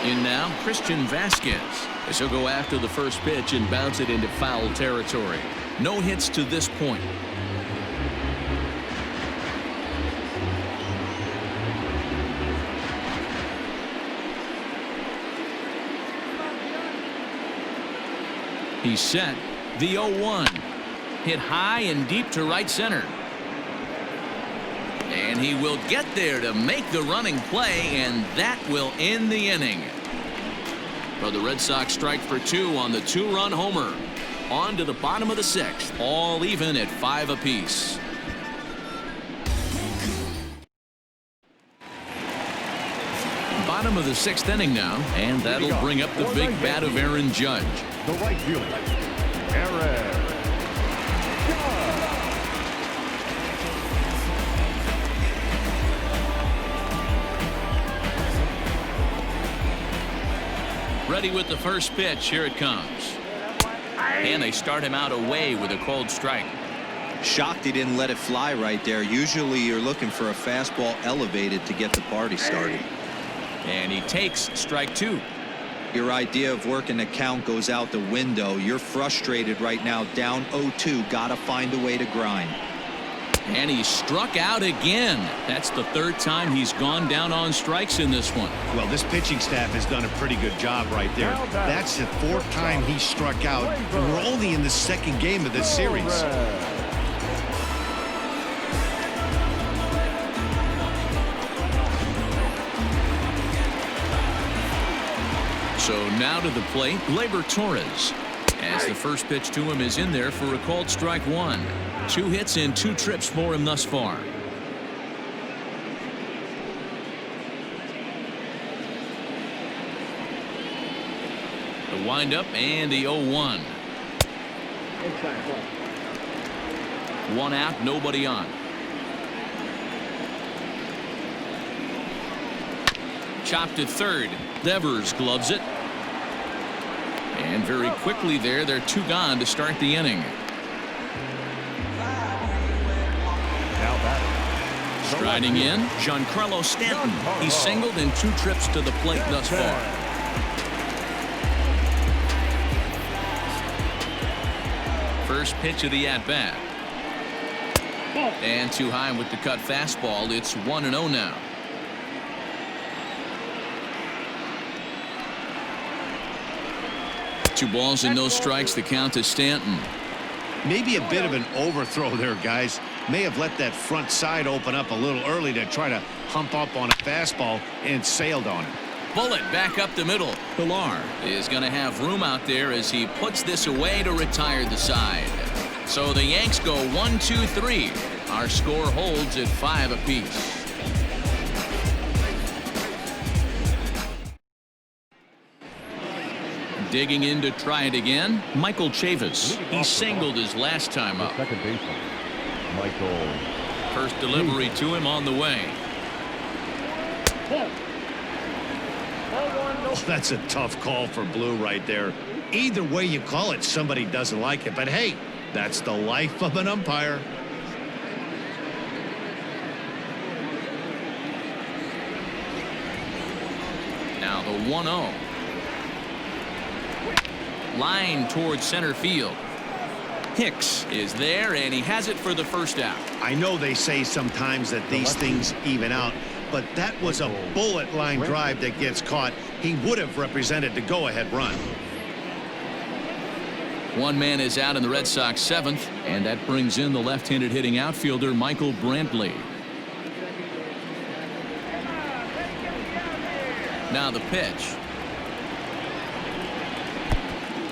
In now, Christian Vasquez, as he'll go after the first pitch and bounce it into foul territory. No hits to this point. He's set. The 0-1. Hit high and deep to right center. And he will get there to make the running play, and that will end the inning. For the Red Sox, strike for 2 on the 2-run homer. On to the bottom of the 6th, all even at 5 apiece. Bottom of the 6th inning now, and that'll bring up the big bat of Aaron Judge. The right fielder, Aaron Judge. Ready with the first pitch. Here it comes. And they start him out away with a cold strike. Shocked he didn't let it fly right there. Usually you're looking for a fastball elevated to get the party started. And he takes strike 2. Your idea of working the count goes out the window. You're frustrated right now, down 0-2. Gotta find a way to grind. And he struck out again. That's the 3rd time he's gone down on strikes in this one. Well, this pitching staff has done a pretty good job right there. That's the 4th time he struck out, and we're only in the 2nd game of this series. So now to the plate, Gleyber Torres, as the first pitch to him is in there for a called strike 1. 2 hits and 2 trips for him thus far. The windup and the 0-1. Inside ball. One out, nobody on. Chopped at third. Devers gloves it. And very quickly there, they're 2 gone to start the inning. Now batting. Striding in, Giancarlo Stanton. He's singled in 2 trips to the plate thus far. First pitch of the at-bat. And too high with the cut fastball. It's 1-0 now. Two balls and no strikes. The count to Stanton. Maybe a bit of an overthrow there, guys. May have let that front side open up a little early to try to hump up on a fastball and sailed on it. Bullet back up the middle. Pilar is going to have room out there as he puts this away to retire the side. So the Yanks go 1-2-3. Our score holds at 5 apiece. Digging in to try it again, Michael Chavis. He singled his last time up. Second baseman, Michael. First delivery to him on the way. Oh, that's a tough call for Blue right there. Either way you call it, somebody doesn't like it. But hey, that's the life of an umpire. Now the 1-0. Line towards center field. Hicks is there, and he has it for the first out. I know they say sometimes that these things even out, but that was a bullet line drive that gets caught. He would have represented the go-ahead run. One man is out in the Red Sox 7th, and that brings in the left-handed hitting outfielder Michael Brantley. Now the pitch.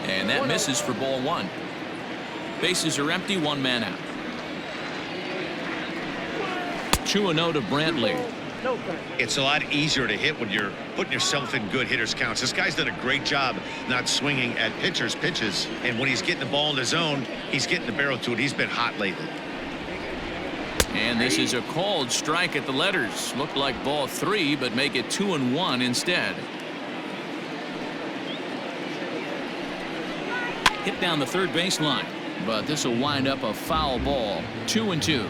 And that misses for ball 1. Bases are empty, 1 man out. 2-0 to Brantley. It's a lot easier to hit when you're putting yourself in good hitters counts. This guy's done a great job not swinging at pitchers' pitches. And when he's getting the ball in the zone, he's getting the barrel to it. He's been hot lately. And this is a called strike at the letters. Looked like ball 3, but make it 2-1 instead. Hit down the third baseline, but this will wind up a foul ball. 2-2.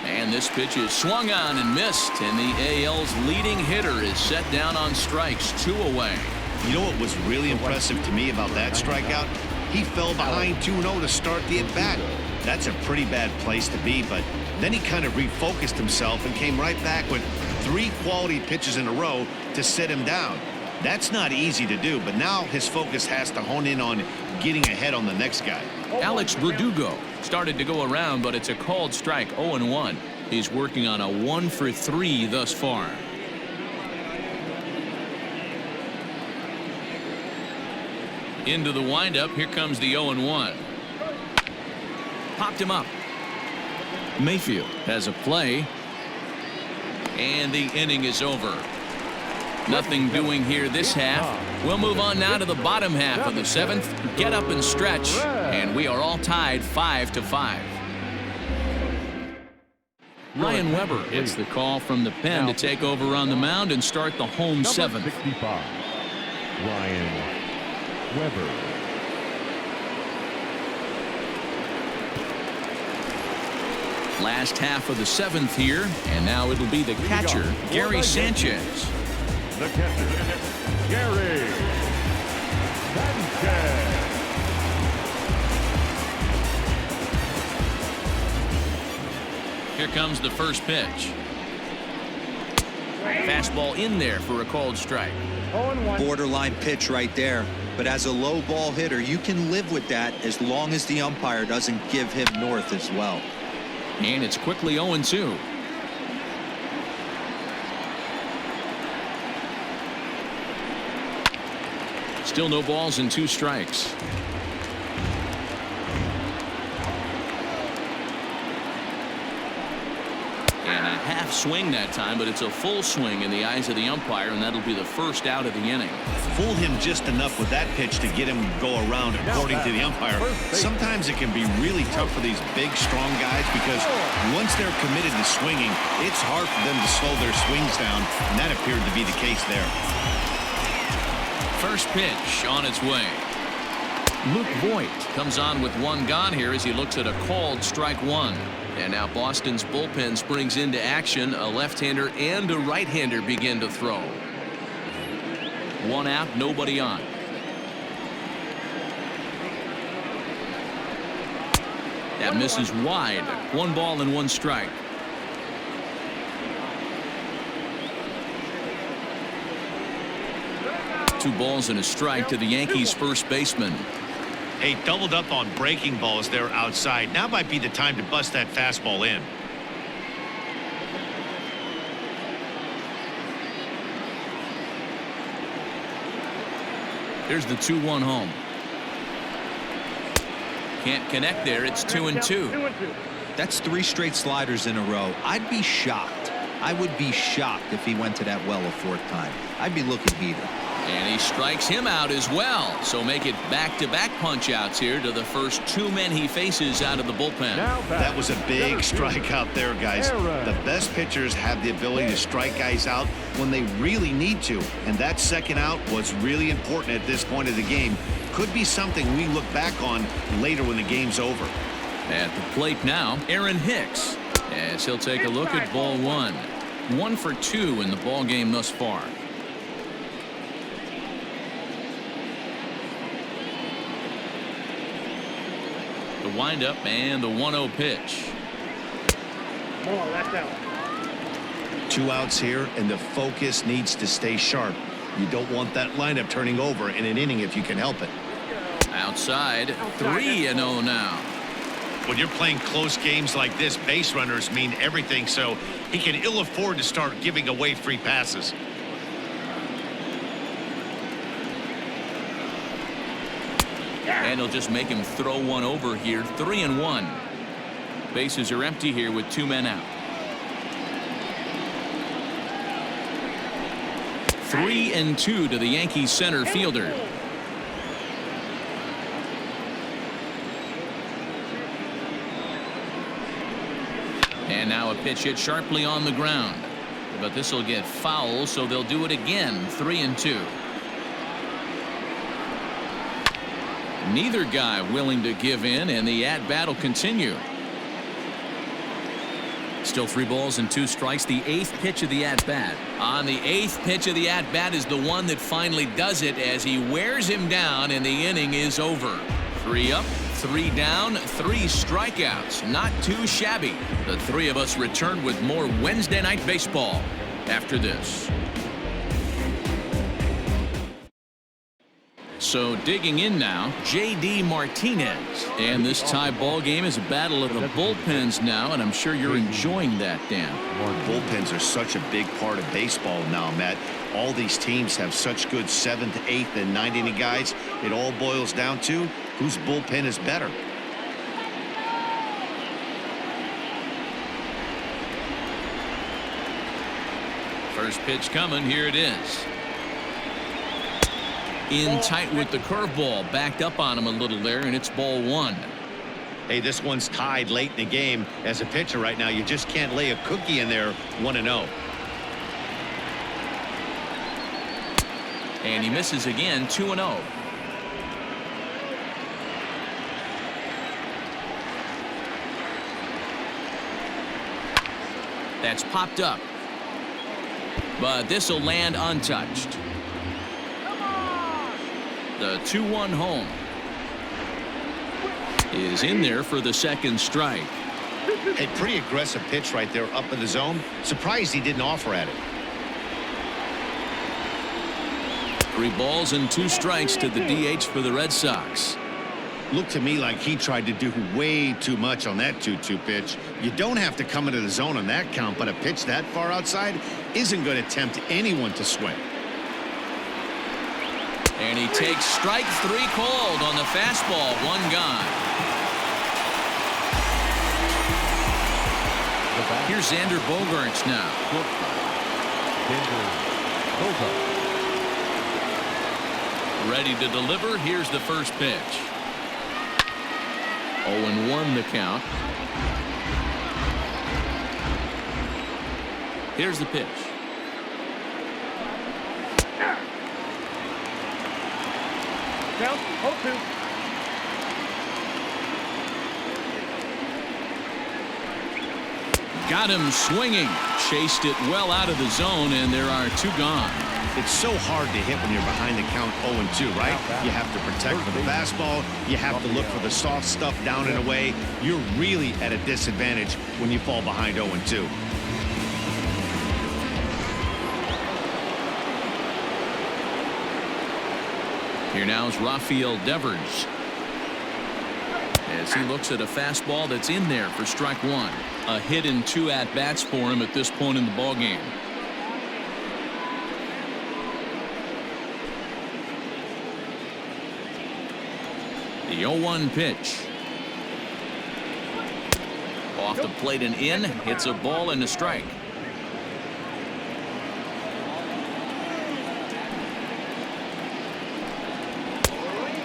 And this pitch is swung on and missed, and the AL's leading hitter is set down on strikes, 2 away. You know what was really impressive to me about that strikeout? He fell behind 2-0 to start the at-bat. That's a pretty bad place to be, but then he kind of refocused himself and came right back with 3 quality pitches in a row to sit him down. That's not easy to do, but now his focus has to hone in on getting ahead on the next guy. Alex Verdugo started to go around, but it's a called strike, 0-1. He's working on a 1-for-3 thus far. Into the windup. Here comes the 0-1. Popped him up. Mayfield has a play. And the inning is over. Nothing doing here this half. We'll move on now to the bottom half of the 7th. Get up and stretch. And we are all tied 5-5. Ryan Weber gets the call from the pen to take over on the mound and start the home 7th. 65, Ryan Weber. Last half of the 7th here, and now it'll be the catcher, Gary Sanchez. The catcher, Gary Sanchez. Here comes the first pitch. Fastball in there for a called strike. Borderline pitch right there. But as a low ball hitter, you can live with that as long as the umpire doesn't give him north as well. And it's quickly 0-2. Still no balls and 2 strikes. And a half swing that time, but it's a full swing in the eyes of the umpire, and that'll be the first out of the inning. Fooled him just enough with that pitch to get him to go around, according to the umpire. Sometimes it can be really tough for these big, strong guys because once they're committed to swinging, it's hard for them to slow their swings down, and that appeared to be the case there. First pitch on its way. Luke Voigt comes on with one gone here as he looks at a called strike one. And now Boston's bullpen springs into action. A left-hander and a right-hander begin to throw. One out, nobody on. That misses wide. 1 ball and 1 strike. Two balls and a strike to the Yankees first baseman. Hey, doubled up on breaking balls there outside. Now might be the time to bust that fastball in. Here's the 2-1 home. Can't connect there. It's 2-2. That's 3 straight sliders in a row. I'd be shocked. I would be shocked if he went to that well a 4th time. I'd be looking heated. And he strikes him out as well. So make it back-to-back punch-outs here to the first 2 men he faces out of the bullpen. That was a big strikeout there, guys. The best pitchers have the ability to strike guys out when they really need to. And that second out was really important at this point of the game. Could be something we look back on later when the game's over. At the plate now, Aaron Hicks. As he'll take a look at ball 1. 1 for 2 in the ball game thus far. The windup and the 1-0 pitch. Ball, that's out. 2 outs here, and the focus needs to stay sharp. You don't want that lineup turning over in an inning if you can help it. Outside, 3-0 now. When you're playing close games like this, base runners mean everything, so he can ill afford to start giving away free passes. And he'll just make him throw one over here. 3-1. Bases are empty here with 2 men out. 3-2 to the Yankees center fielder. And now a pitch hit sharply on the ground. But this will get foul, so they'll do it again. 3-2. Neither guy willing to give in, and the at-bat will continue. Still 3 balls and 2 strikes. The 8th pitch of the at-bat. On the 8th pitch of the at-bat is the one that finally does it as he wears him down, and the inning is over. 3 up, 3 down, 3 strikeouts. Not too shabby. The 3 of us return with more Wednesday Night Baseball after this. So digging in now, J.D. Martinez. And this tie ball game is a battle of the bullpens now, and I'm sure you're enjoying that, Dan. Bullpens are such a big part of baseball now, Matt. All these teams have such good 7th, 8th, and 9th inning guys. It all boils down to whose bullpen is better. First pitch coming. Here it is. In tight with the curveball. Backed up on him a little there, and it's ball 1. Hey, this one's tied late in the game. As a pitcher right now, you just can't lay a cookie in there. 1-0. And he misses again. 2-0. That's popped up. But this will land untouched. The 2-1 home is in there for the second strike. A pretty aggressive pitch right there up in the zone. Surprised he didn't offer at it. 3 balls and 2 strikes to the DH for the Red Sox. Looked to me like he tried to do way too much on that 2-2 pitch. You don't have to come into the zone on that count, but a pitch that far outside isn't going to tempt anyone to swing. And he takes strike 3 called on the fastball. 1 gone. The Here's Xander Bogaerts now. Ready to deliver. Here's the first pitch. 0-1 the count. Here's the pitch. Count 0-2. Got him swinging. Chased it well out of the zone, and there are 2 gone. It's so hard to hit when you're behind the count 0-2, right? You have to protect for the fastball. You have to look for the soft stuff down and away. You're really at a disadvantage when you fall behind 0-2. Here now is Rafael Devers, as he looks at a fastball that's in there for strike 1. A hit and 2 at-bats for him at this point in the ballgame. The 0-1 pitch. Off the plate and in. Hits a ball and a strike.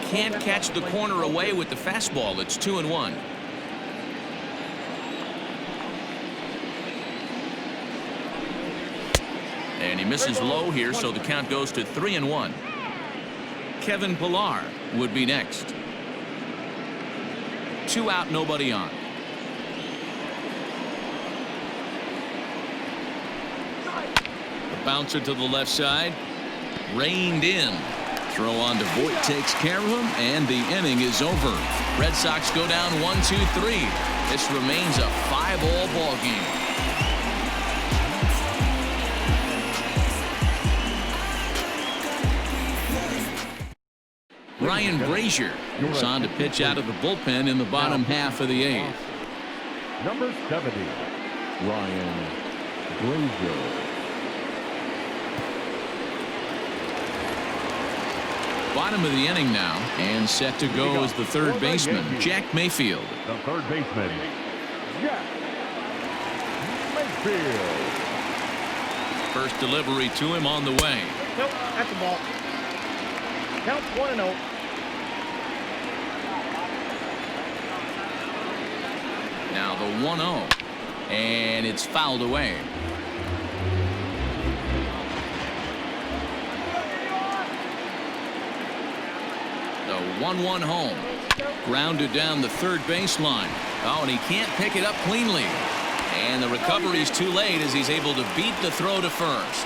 Can't catch the corner away with the fastball. It's 2-1. And he misses low here, so the count goes to 3-1. Kevin Pillar would be next. 2 out, nobody on. The bouncer to the left side. Reined in. Throw on to Voit takes care of him, and the inning is over. Red Sox go down 1-2-3. This remains a 5-all ball game. Ryan Brazier is on to pitch out of the bullpen in the bottom half of the 8th. Number 70, Ryan Brazier. Bottom of the inning now, and set to go is the third baseman, Jack Mayfield. The third baseman, Jack Mayfield. First delivery to him on the way. Nope, that's a ball. Count 1-0. Now the 1-0, and it's fouled away. The 1-1 home. Grounded down the third baseline. Oh, and he can't pick it up cleanly. And the recovery's too late as he's able to beat the throw to first.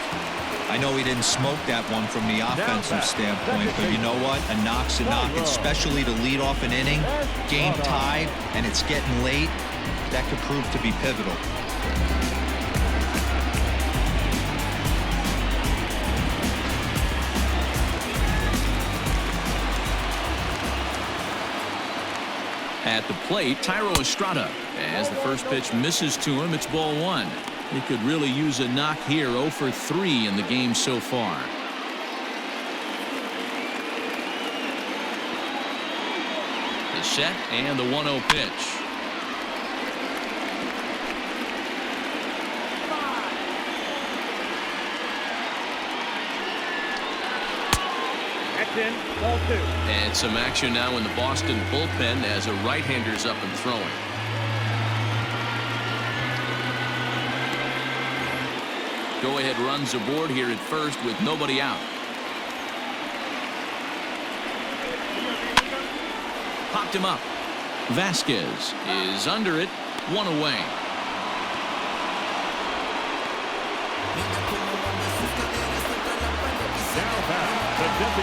I know he didn't smoke that one from the offensive standpoint, but you know what? A knock's a knock, especially to lead off an inning. Game tied, and it's getting late. That could prove to be pivotal. At the plate, Thairo Estrada. As the first pitch misses to him, it's ball 1. He could really use a knock here. 0 for 3 in the game so far. The set and the 1-0 pitch. That's in. Ball 2. And some action now in the Boston bullpen as a right-hander's up and throwing. Go-ahead runs aboard here at first with nobody out. Popped him up. Vasquez is under it. 1 away.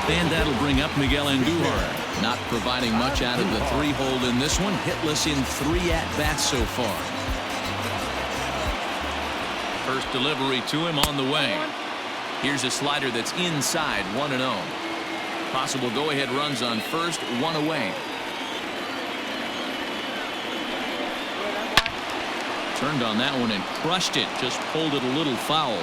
And that'll bring up Miguel Andujar. Not providing much out of the 3-hole in this one. Hitless in 3 at-bats so far. First delivery to him on the way. Here's a slider that's inside. 1-0. Possible go-ahead runs on first. 1 away. Turned on that one and crushed it. Just pulled it a little foul.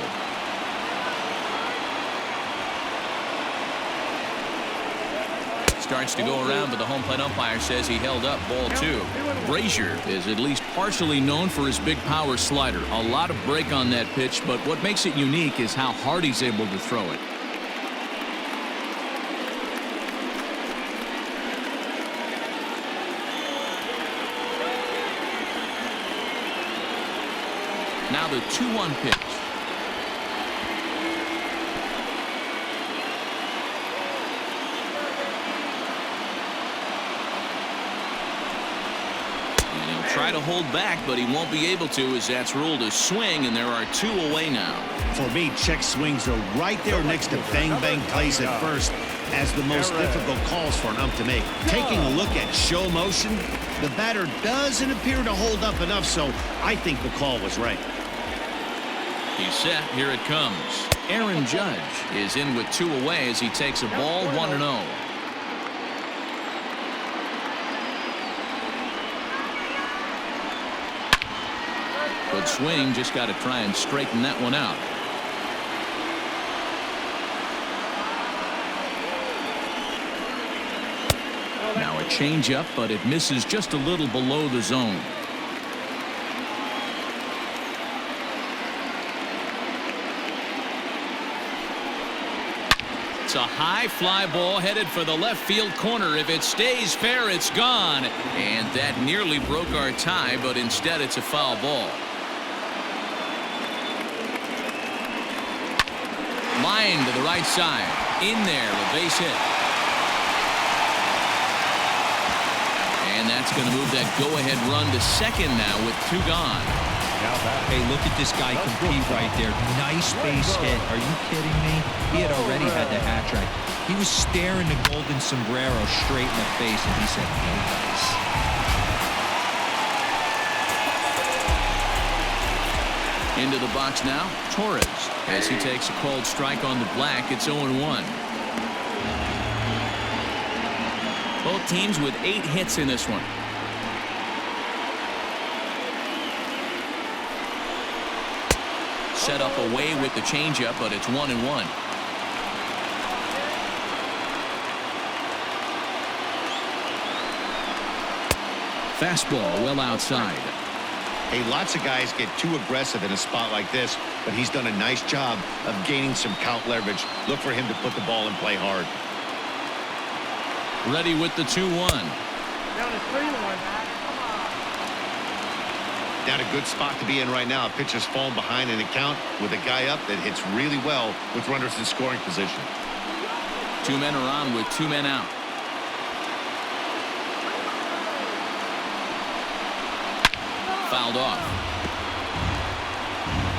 Starts to go around, but the home plate umpire says he held up ball 2. Brazier is at least partially known for his big power slider. A lot of break on that pitch, but what makes it unique is how hard he's able to throw it. Now the 2-1 pitch. Try to hold back, but he won't be able to, as that's ruled a swing, and there are 2 away now. For me, check swings are right there next to bang plays at first as the most difficult calls for an ump to make. Taking a look at show motion, the batter doesn't appear to hold up enough, so I think the call was right. He's set. Here it comes. Aaron Judge is in with 2 away as he takes a ball 1-0. Good swing, just got to try and straighten that one out. Now a changeup, but it misses just a little below the zone. It's a high fly ball headed for the left field corner. If it stays fair, it's gone. And that nearly broke our tie, but instead it's a foul ball. Line to the right side. In there, a base hit. And that's going to move that go-ahead run to second now with 2 gone. Hey, look at this guy compete right there. Nice base hit. Are you kidding me? He had already had the hat trick. He was staring the golden sombrero straight in the face, and he said, "No dice." Into the box now, Torres. As he takes a called strike on the black, it's 0-1. Both teams with 8 hits in this one. Set up away with the changeup, but it's 1-1. Fastball well outside. Hey, lots of guys get too aggressive in a spot like this, but he's done a nice job of gaining some count leverage. Look for him to put the ball in play hard. Ready with the 2-1. Down to 3-1. Not a good spot to be in right now. A pitcher's falling behind in the count with a guy up that hits really well with runners in scoring position. 2 men are on with 2 men out. Fouled off.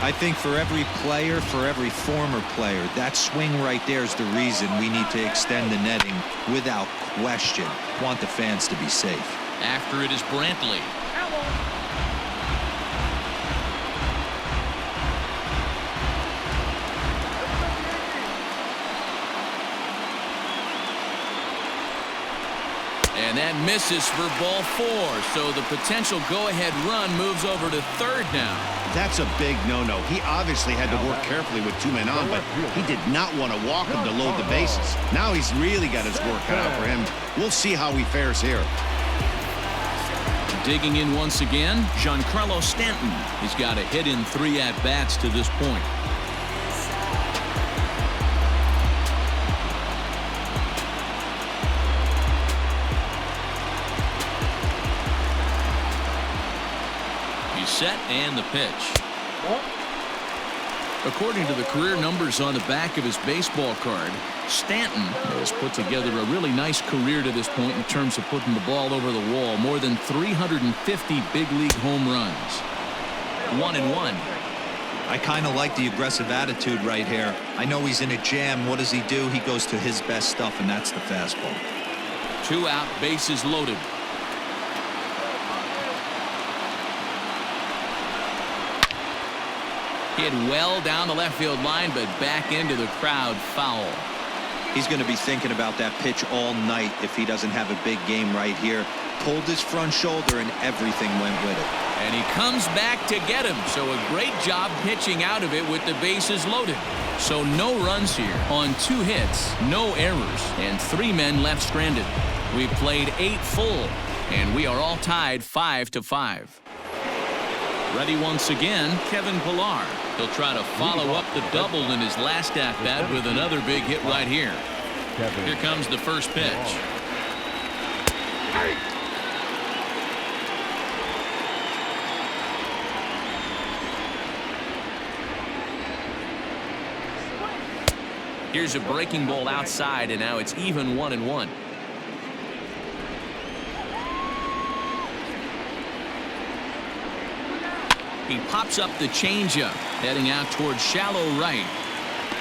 I think for every player, for every former player, that swing right there is the reason we need to extend the netting without question. Want the fans to be safe. After it is Brantley. And that misses for ball 4. So the potential go-ahead run moves over to third now. That's a big no-no. He obviously had to work carefully with 2 men on, but he did not want to walk him to load the bases. Now he's really got his work cut out for him. We'll see how he fares here. Digging in once again, Giancarlo Stanton. He's got a hit in 3 at-bats to this point. Set and the pitch. According to the career numbers on the back of his baseball card, Stanton has put together a really nice career to this point in terms of putting the ball over the wall. More than 350 big league home runs. 1-1. I kind of like the aggressive attitude right here. I know he's in a jam. What does he do? He goes to his best stuff, and that's the fastball. 2 out, bases loaded. Hit well down the left field line, but back into the crowd, foul. He's going to be thinking about that pitch all night if he doesn't have a big game right here. Pulled his front shoulder and everything went with it. And he comes back to get him. So a great job pitching out of it with the bases loaded. So no runs here on 2 hits, no errors, and 3 men left stranded. We've played 8 full, and we are all tied 5-5. Ready once again, Kevin Pillar. He'll try to follow up the double in his last at-bat with another big hit right here. Here comes the first pitch. Here's a breaking ball outside, and now it's even 1-1. He pops up the changeup, heading out towards shallow right.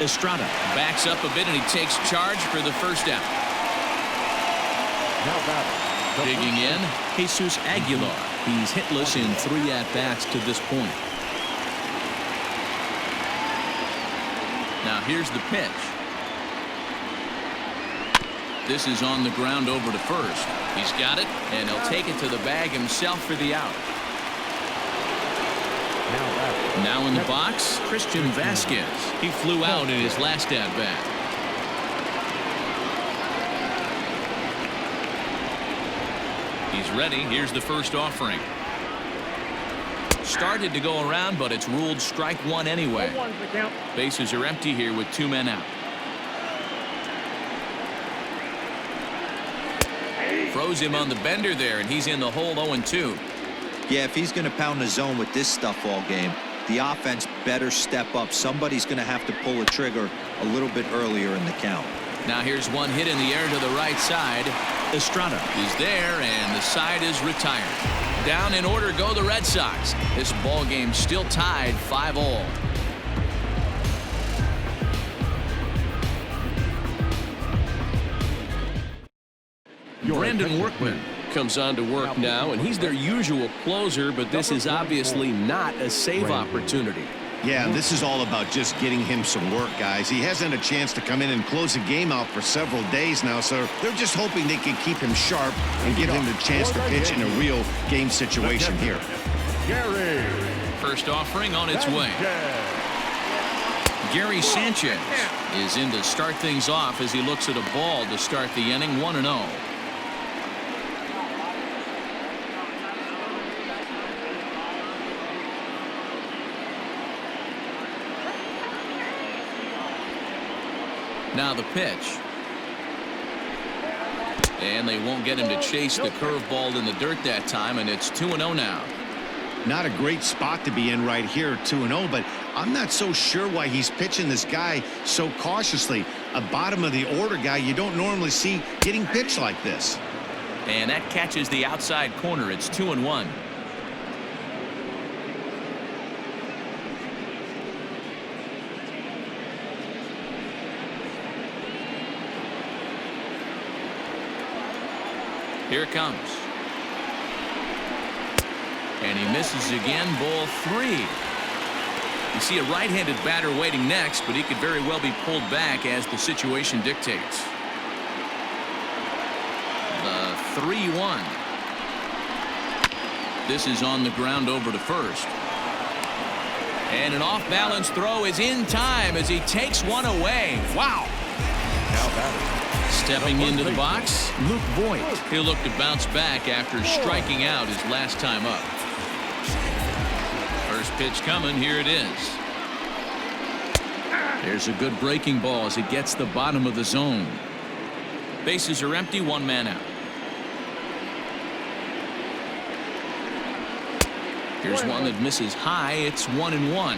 Estrada backs up a bit, and he takes charge for the first out. Digging in, Jesus Aguilar. He's hitless in 3 at-bats to this point. Now here's the pitch. This is on the ground over to first. He's got it, and he'll take it to the bag himself for the out. Now in the box, Christian Vasquez. He flew out in his last at-bat. He's ready. Here's the first offering. Started to go around, but it's ruled strike 1 anyway. Bases are empty here with 2 men out. Throws him on the bender there, and he's in the hole 0-2. Yeah, if he's going to pound the zone with this stuff all game, the offense better step up. Somebody's going to have to pull the trigger a little bit earlier in the count. Now here's one hit in the air to the right side. Estrada is there, and the side is retired. Down in order go the Red Sox. This ball game still tied 5-all. Brandon Workman comes on to work now, and he's their usual closer, but this is obviously not a save opportunity. Yeah, this is all about just getting him some work, guys. He hasn't a chance to come in and close the game out for several days now, so they're just hoping they can keep him sharp and give him the chance to pitch in a real game situation here. First offering on its way. Gary Sanchez is in to start things off as he looks at a ball to start the inning. 1-0. Now the pitch. And they won't get him to chase the curveball in the dirt that time, and it's 2-0 now. Not a great spot to be in right here, 2-0, but I'm not so sure why he's pitching this guy so cautiously. A bottom of the order guy you don't normally see getting pitched like this. And that catches the outside corner. It's 2-1. Here it comes. And he misses again. Ball 3. You see a right-handed batter waiting next, but he could very well be pulled back as the situation dictates. The 3-1. This is on the ground over to first. And an off-balance throw is in time as he takes one away. Wow. Stepping into the box, Luke Voigt. He'll look to bounce back after striking out his last time up. First pitch coming. Here it is. There's a good breaking ball as it gets the bottom of the zone. Bases are empty. 1 man out. Here's one that misses high. It's 1-1.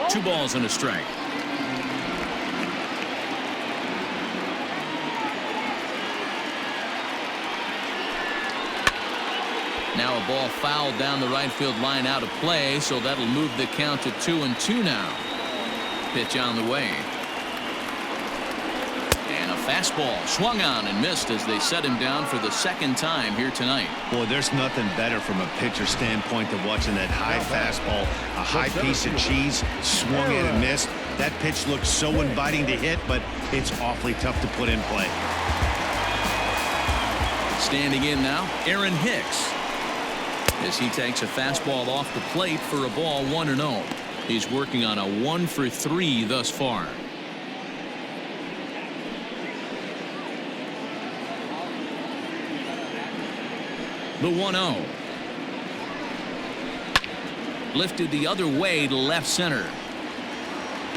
2 balls and a strike. Now a ball fouled down the right field line out of play, so that'll move the count to 2-2 now. Pitch on the way. And a fastball swung on and missed as they set him down for the second time here tonight. Boy, there's nothing better from a pitcher standpoint than watching that high fastball, a high piece of cheese, swung in and missed. That pitch looks so inviting to hit, but it's awfully tough to put in play. Standing in now, Aaron Hicks, as he takes a fastball off the plate for a ball 1-0. He's working on a 1-for-3 thus far. The 1-0. Lifted the other way to left center.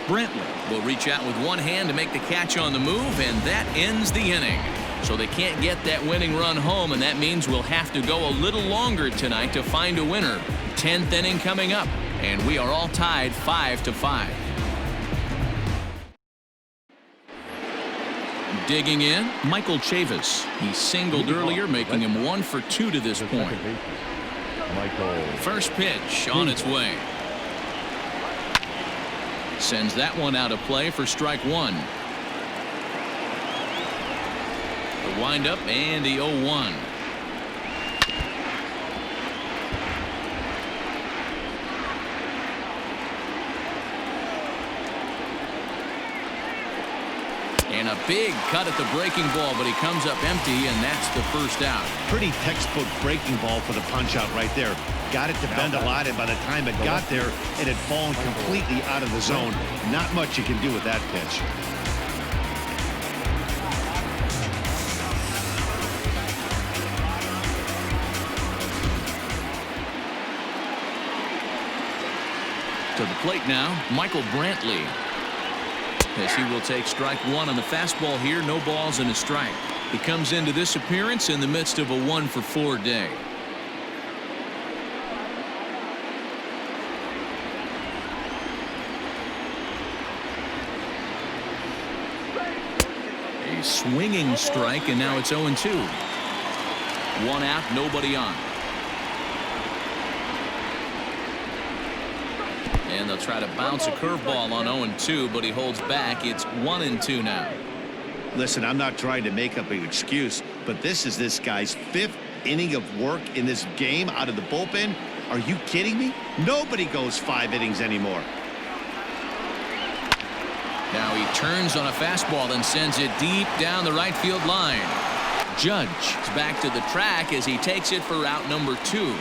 Brantley will reach out with one hand to make the catch on the move, and that ends the inning. So they can't get that winning run home, and that means we'll have to go a little longer tonight to find a winner. 10th inning coming up, and we are all tied 5-5. Digging in, Michael Chavis. He singled earlier, making him 1-for-2 to this point. First pitch on its way. Sends that one out of play for strike one. The windup and the 0-1. And a big cut at the breaking ball, but he comes up empty, and that's the first out. Pretty textbook breaking ball for the punch out right there. Got it to bend a lot, and by the time it got there, it had fallen completely out of the zone. Not much you can do with that pitch. To the plate now, Michael Brantley, as he will take strike one on the fastball here. No balls and a strike. He comes into this appearance in the midst of a 1-for-4 day. A swinging strike, and now it's 0-2. One out, nobody on. And they'll try to bounce a curveball on 0-2, but he holds back. It's 1-2 now. Listen, I'm not trying to make up an excuse, but this is this guy's 5th inning of work in this game out of the bullpen. Are you kidding me? Nobody goes 5 innings anymore. Now he turns on a fastball and sends it deep down the right field line. Judge is back to the track as he takes it for out number 2.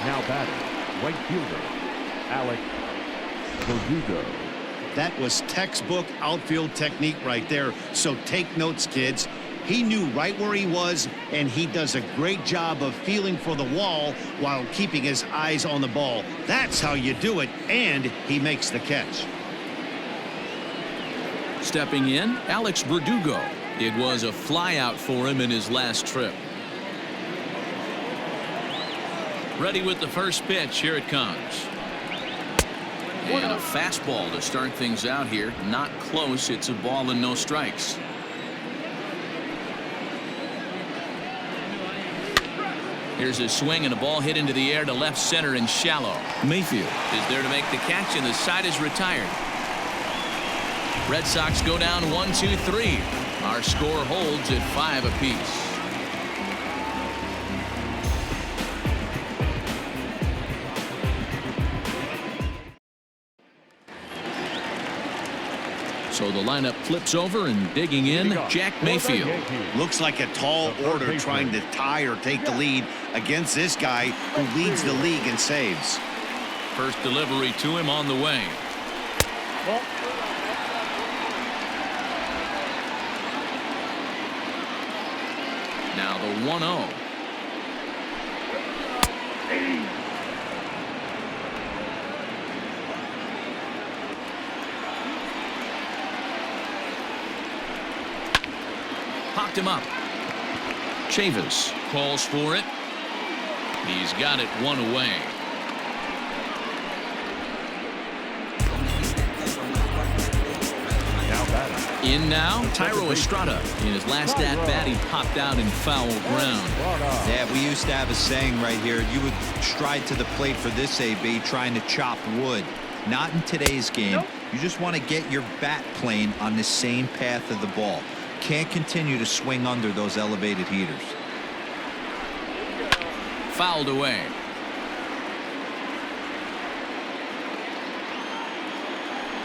Now batting, right fielder, Alex Verdugo. That was textbook outfield technique right there. So take notes, kids. He knew right where he was, and he does a great job of feeling for the wall while keeping his eyes on the ball. That's how you do it, and he makes the catch. Stepping in, Alex Verdugo. It was a flyout for him in his last trip. Ready with the first pitch. Here it comes. And a fastball to start things out here. Not close. It's a ball and no strikes. Here's a swing and a ball hit into the air to left center and shallow. Mayfield is there to make the catch, and the side is retired. Red Sox go down 1-2-3. Our score holds at 5 apiece. So the lineup flips over, and digging in, Jack Mayfield. Looks like a tall order trying to tie or take the lead against this guy who leads the league in saves. First delivery to him on the way. Now the 1-0. Popped him up. Chavis calls for it. He's got it one away. In now, Tyro Estrada. In his last at-bat, he popped out in foul ground. Yeah, we used to have a saying right here. You would stride to the plate for this AB trying to chop wood. Not in today's game. You just want to get your bat plane on the same path of the ball. Can't continue to swing under those elevated heaters. Fouled away.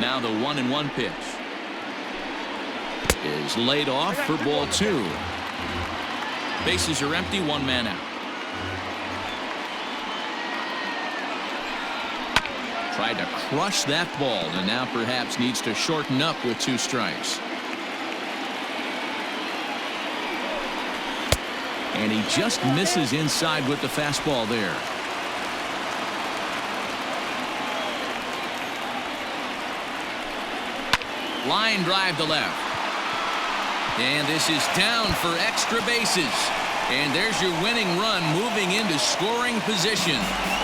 Now the 1-1 pitch is laid off for ball 2. Bases are empty, 1 man out. Tried to crush that ball and now perhaps needs to shorten up with 2 strikes. And he just misses inside with the fastball there. Line drive to left. And this is down for extra bases. And there's your winning run moving into scoring position.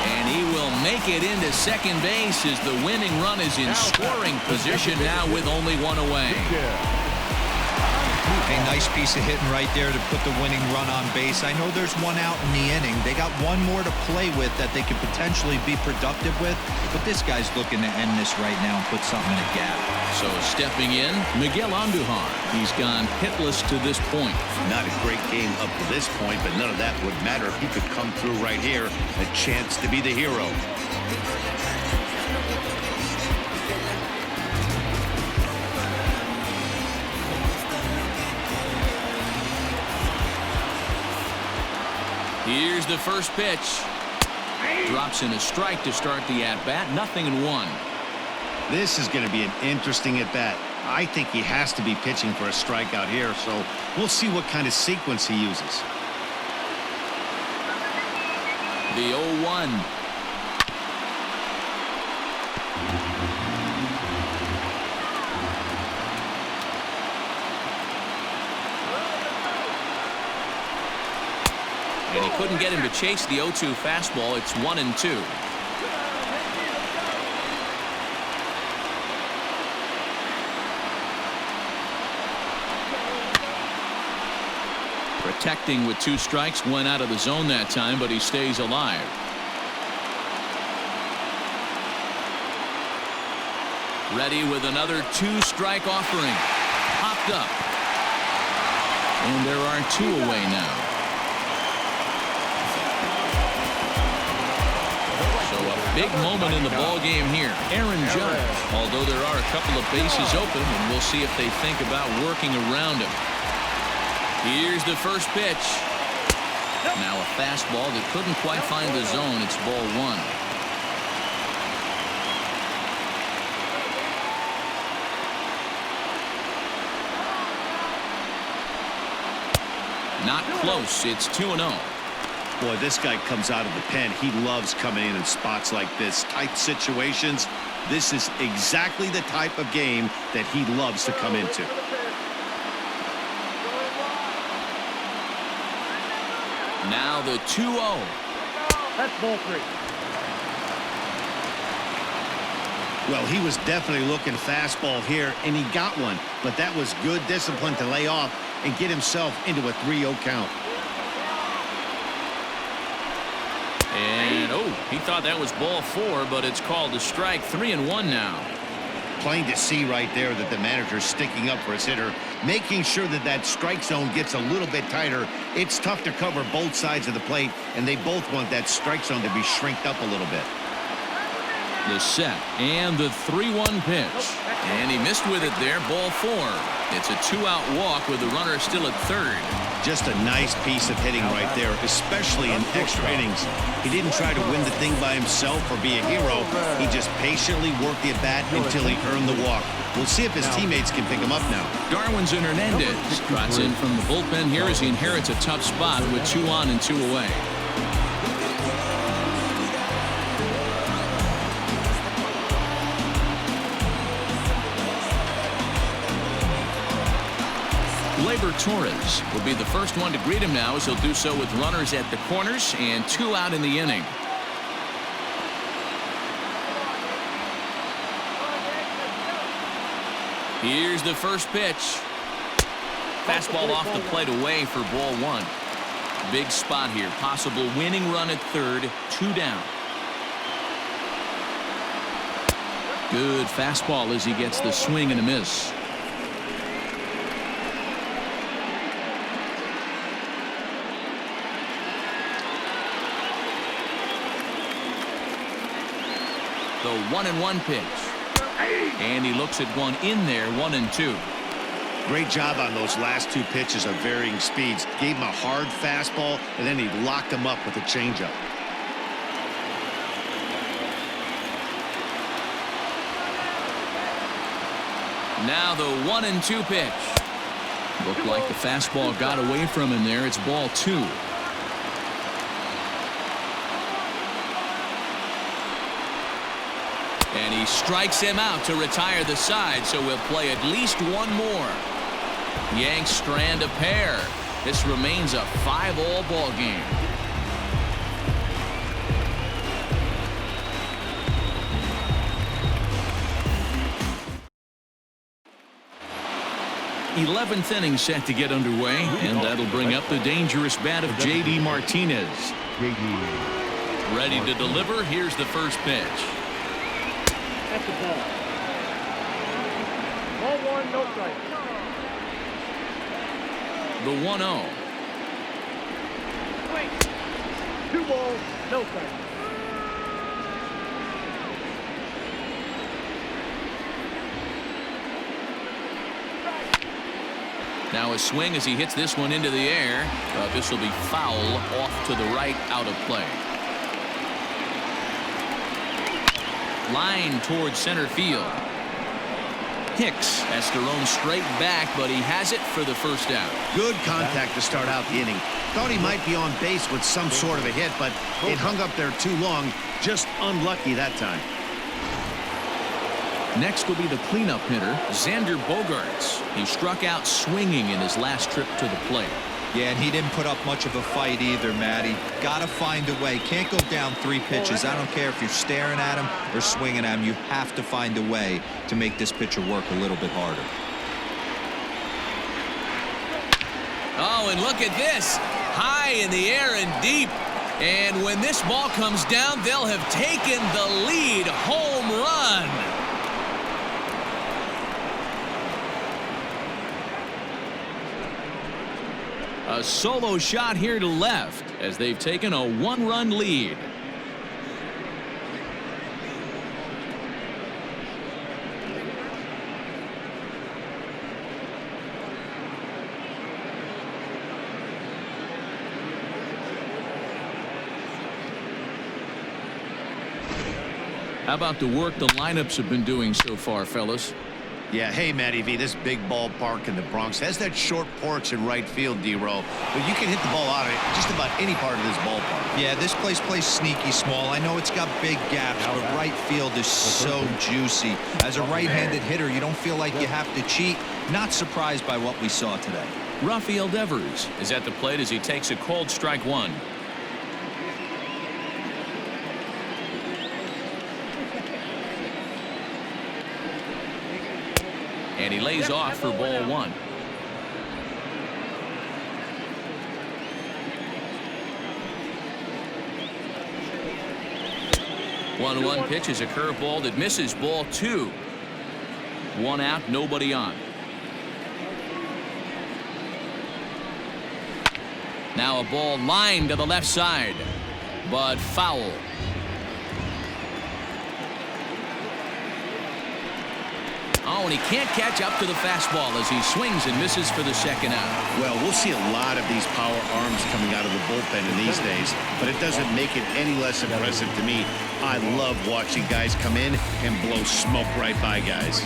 And he will make it into second base as the winning run is in scoring position now with only 1 away. A nice piece of hitting right there to put the winning run on base. I know there's 1 out in the inning. They got 1 more to play with that they could potentially be productive with. But this guy's looking to end this right now and put something in a gap. So stepping in, Miguel Andujar. He's gone hitless to this point. Not a great game up to this point, but none of that would matter if he could come through right here. A chance to be the hero. Here's the first pitch. Drops in a strike to start the at-bat. 0-1. This is going to be an interesting at-bat. I think he has to be pitching for a strikeout here, so we'll see what kind of sequence he uses. The 0-1. And he couldn't get him to chase the 0-2 fastball. It's 1-2. Protecting with 2 strikes, went out of the zone that time, but he stays alive. Ready with another 2-strike offering. Popped up. And there are 2 away now. So a big moment in the ball game here. Aaron Judge, although there are a couple of bases open, and we'll see if they think about working around him. Here's the first pitch. Now a fastball that couldn't quite find the zone. It's ball 1. Not close. It's 2-0. Boy, this guy comes out of the pen. He loves coming in spots like this. Tight situations. This is exactly the type of game that he loves to come into. Now the 2-0. That's ball 3. Well, he was definitely looking fastball here, and he got one. But that was good discipline to lay off and get himself into a 3-0 count. And, he thought that was ball 4, but it's called a strike. 3-1 now. Plain to see right there that the manager's sticking up for his hitter, making sure that that strike zone gets a little bit tighter. It's tough to cover both sides of the plate, and they both want that strike zone to be shrinked up a little bit. The set and the 3-1 pitch. And he missed with it there, ball 4. It's a 2-out walk with the runner still at third. Just a nice piece of hitting right there, especially in extra innings. He didn't try to win the thing by himself or be a hero. He just patiently worked the at-bat until he earned the walk. We'll see if his teammates can pick him up now. Darwinzon Hernandez trots in from the bullpen here as he inherits a tough spot with 2 on and 2 away. Gleyber Torres will be the first one to greet him now, as he'll do so with runners at the corners and 2 out in the inning. Here's the first pitch. Fastball off the plate away for ball 1. Big spot here. Possible winning run at third. 2 down. Good fastball as he gets the swing and a miss. The 1-1 pitch. And he looks at one in there, 1-2. Great job on those last two pitches of varying speeds. Gave him a hard fastball, and then he locked him up with a changeup. Now the 1-2 pitch. Looked like the fastball got away from him there. It's ball 2. And he strikes him out to retire the side, so we'll play at least one more. Yanks strand a pair. This remains a 5-all ball game. Eleventh inning set to get underway, and that'll bring up the dangerous bat of J.D. Martinez. Ready to deliver. Here's the first pitch. That's the ball. Ball 1, no strike. The 1-0. Wait. 2 balls, no strike. Now a swing as he hits this one into the air. This will be foul off to the right, out of play. Line towards center field. Hicks has to roam straight back, but he has it for the first out. Good contact to start out the inning. Thought he might be on base with some sort of a hit, but it hung up there too long. Just unlucky that time. Next will be the cleanup hitter, Xander Bogaerts. He struck out swinging in his last trip to the plate. Yeah, and he didn't put up much of a fight either, Matty. Got to find a way. Can't go down 3 pitches. I don't care if you're staring at him or swinging at him. You have to find a way to make this pitcher work a little bit harder. Oh, and look at this. High in the air and deep. And when this ball comes down, they'll have taken the lead. Home run. A solo shot here to left as they've taken a 1-run lead. How about the work the lineups have been doing so far, fellas? Yeah, hey, Matty V, this big ballpark in the Bronx has that short porch in right field, D-Row, but you can hit the ball out of it just about any part of this ballpark. Yeah, this place plays sneaky small. I know it's got big gaps, but right field is so juicy. As a right-handed hitter, you don't feel like you have to cheat. Not surprised by what we saw today. Rafael Devers is at the plate as he takes a called strike 1. And he lays off for ball 1. One pitch is a curveball that misses, ball 2. 1 out, nobody on. Now a ball lined to the left side, but foul. Oh, and he can't catch up to the fastball as he swings and misses for the second out. Well, we'll see a lot of these power arms coming out of the bullpen in these days, but it doesn't make it any less impressive to me. I love watching guys come in and blow smoke right by guys.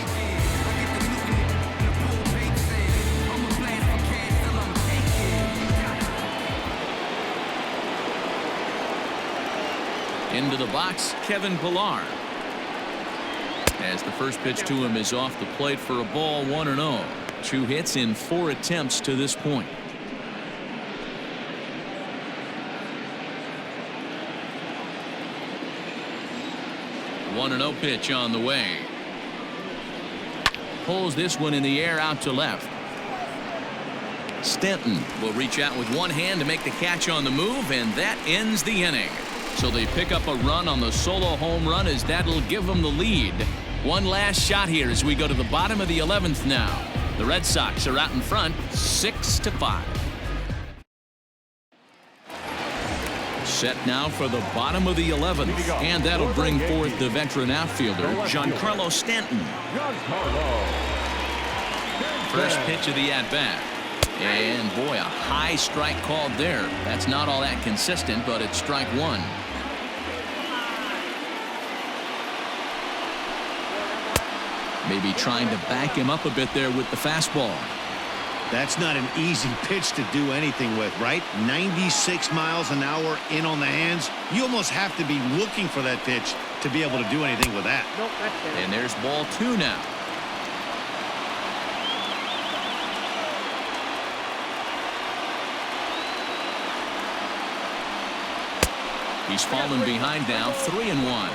Into the box, Kevin Pillar. As the first pitch to him is off the plate for a ball, 1-0. 2 hits in 4 attempts to this point. The 1-0 pitch on the way. Pulls this one in the air out to left. Stanton will reach out with one hand to make the catch on the move, and that ends the inning. So they pick up a run on the solo home run as that'll give them the lead One last shot here as we go to the bottom of the 11th now. The Red Sox are out in front, 6-5. Set now for the bottom of the 11th, and that'll bring forth the veteran outfielder, Giancarlo Stanton. First pitch of the at-bat. And boy, a high strike called there. That's not all that consistent, but it's strike one. Maybe trying to back him up a bit there with the fastball. That's not an easy pitch to do anything with, right? 96 miles an hour in on the hands. You almost have to be looking for that pitch to be able to do anything with that. Nope, that's it. And there's ball two now. He's fallen behind now, 3-1.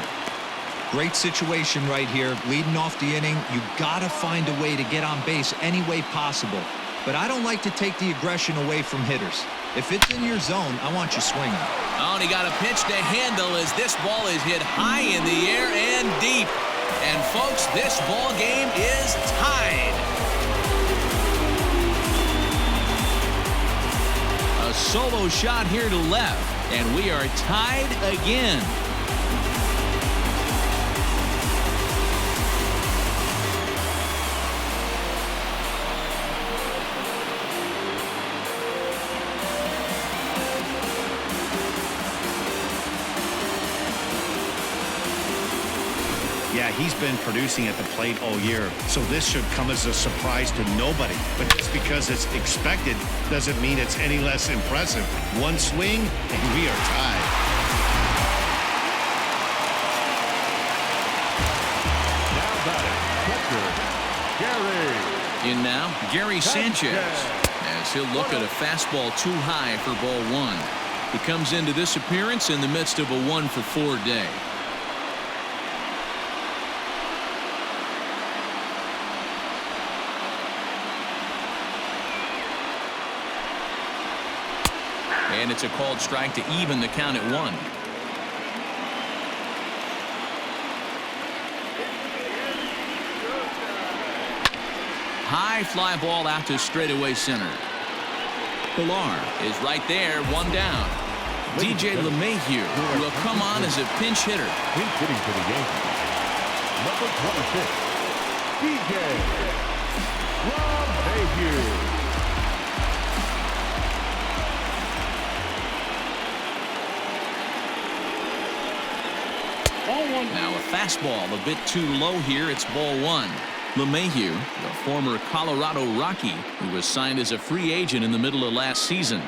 Great situation right here, leading off the inning. You gotta find a way to get on base any way possible. But I don't like to take the aggression away from hitters. If it's in your zone, I want you swinging. Oh, and he got a pitch to handle as this ball is hit high in the air and deep. And folks, this ball game is tied. A solo shot here to left, and we are tied again. Yeah, he's been producing at the plate all year, so this should come as a surprise to nobody. But just because it's expected doesn't mean it's any less impressive. One swing, and we are tied. Now batting, catcher, Gary. In now, Gary Sanchez, as he'll look at a fastball too high for ball one. He comes into this appearance in the midst of a 1-for-4 day. And it's a called strike to even the count at 1. High fly ball out to straightaway center. Pilar is right there, one down. DJ LeMahieu will come on as a pinch hitter. Pinch hitting for the Yankees. Number 26, DJ LeMahieu. Now a fastball a bit too low here. It's ball one. LeMahieu, the former Colorado Rocky, who was signed as a free agent in the middle of last season.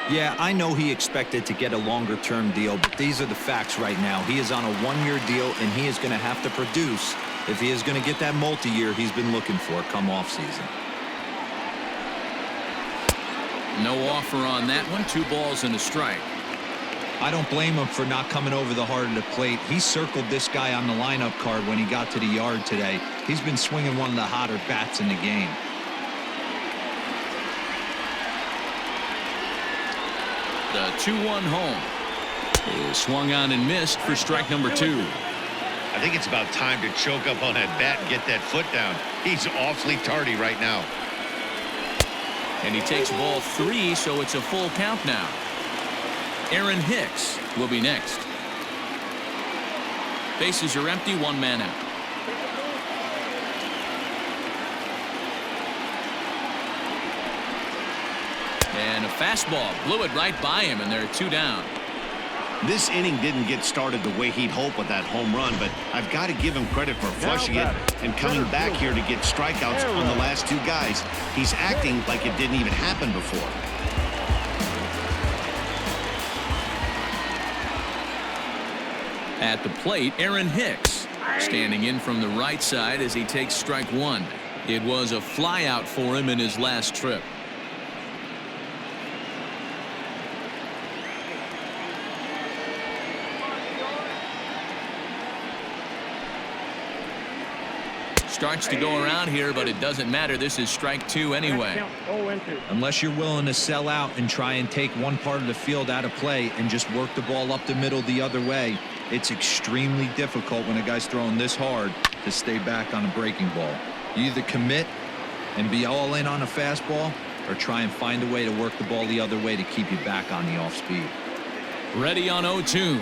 Yeah, I know he expected to get a longer-term deal, but these are the facts right now. He is on a one-year deal, and he is going to have to produce if he is going to get that multi-year he's been looking for come off-season. No offer on that one. 2 balls and a strike. I don't blame him for not coming over the heart of the plate. He circled this guy on the lineup card when he got to the yard today. He's been swinging one of the hotter bats in the game. The 2-1 home is swung on and missed for strike number 2. I think it's about time to choke up on that bat and get that foot down. He's awfully tardy right now. And he takes ball 3, so it's a full count now. Aaron Hicks will be next. Bases are empty, 1 man out. And a fastball blew it right by him, and there are 2 down. This inning didn't get started the way he'd hoped with that home run, but I've got to give him credit for flushing it and coming back here to get strikeouts on the last 2 guys. He's acting like it didn't even happen before. At the plate, Aaron Hicks standing in from the right side as he takes strike 1. It was a flyout for him in his last trip. starts to go around here, but it doesn't matter. This is strike 2 anyway. Unless you're willing to sell out and try and take one part of the field out of play and just work the ball up the middle the other way, it's extremely difficult when a guy's throwing this hard to stay back on a breaking ball. You either commit and be all in on a fastball or try and find a way to work the ball the other way to keep you back on the off speed. Ready on 0-2.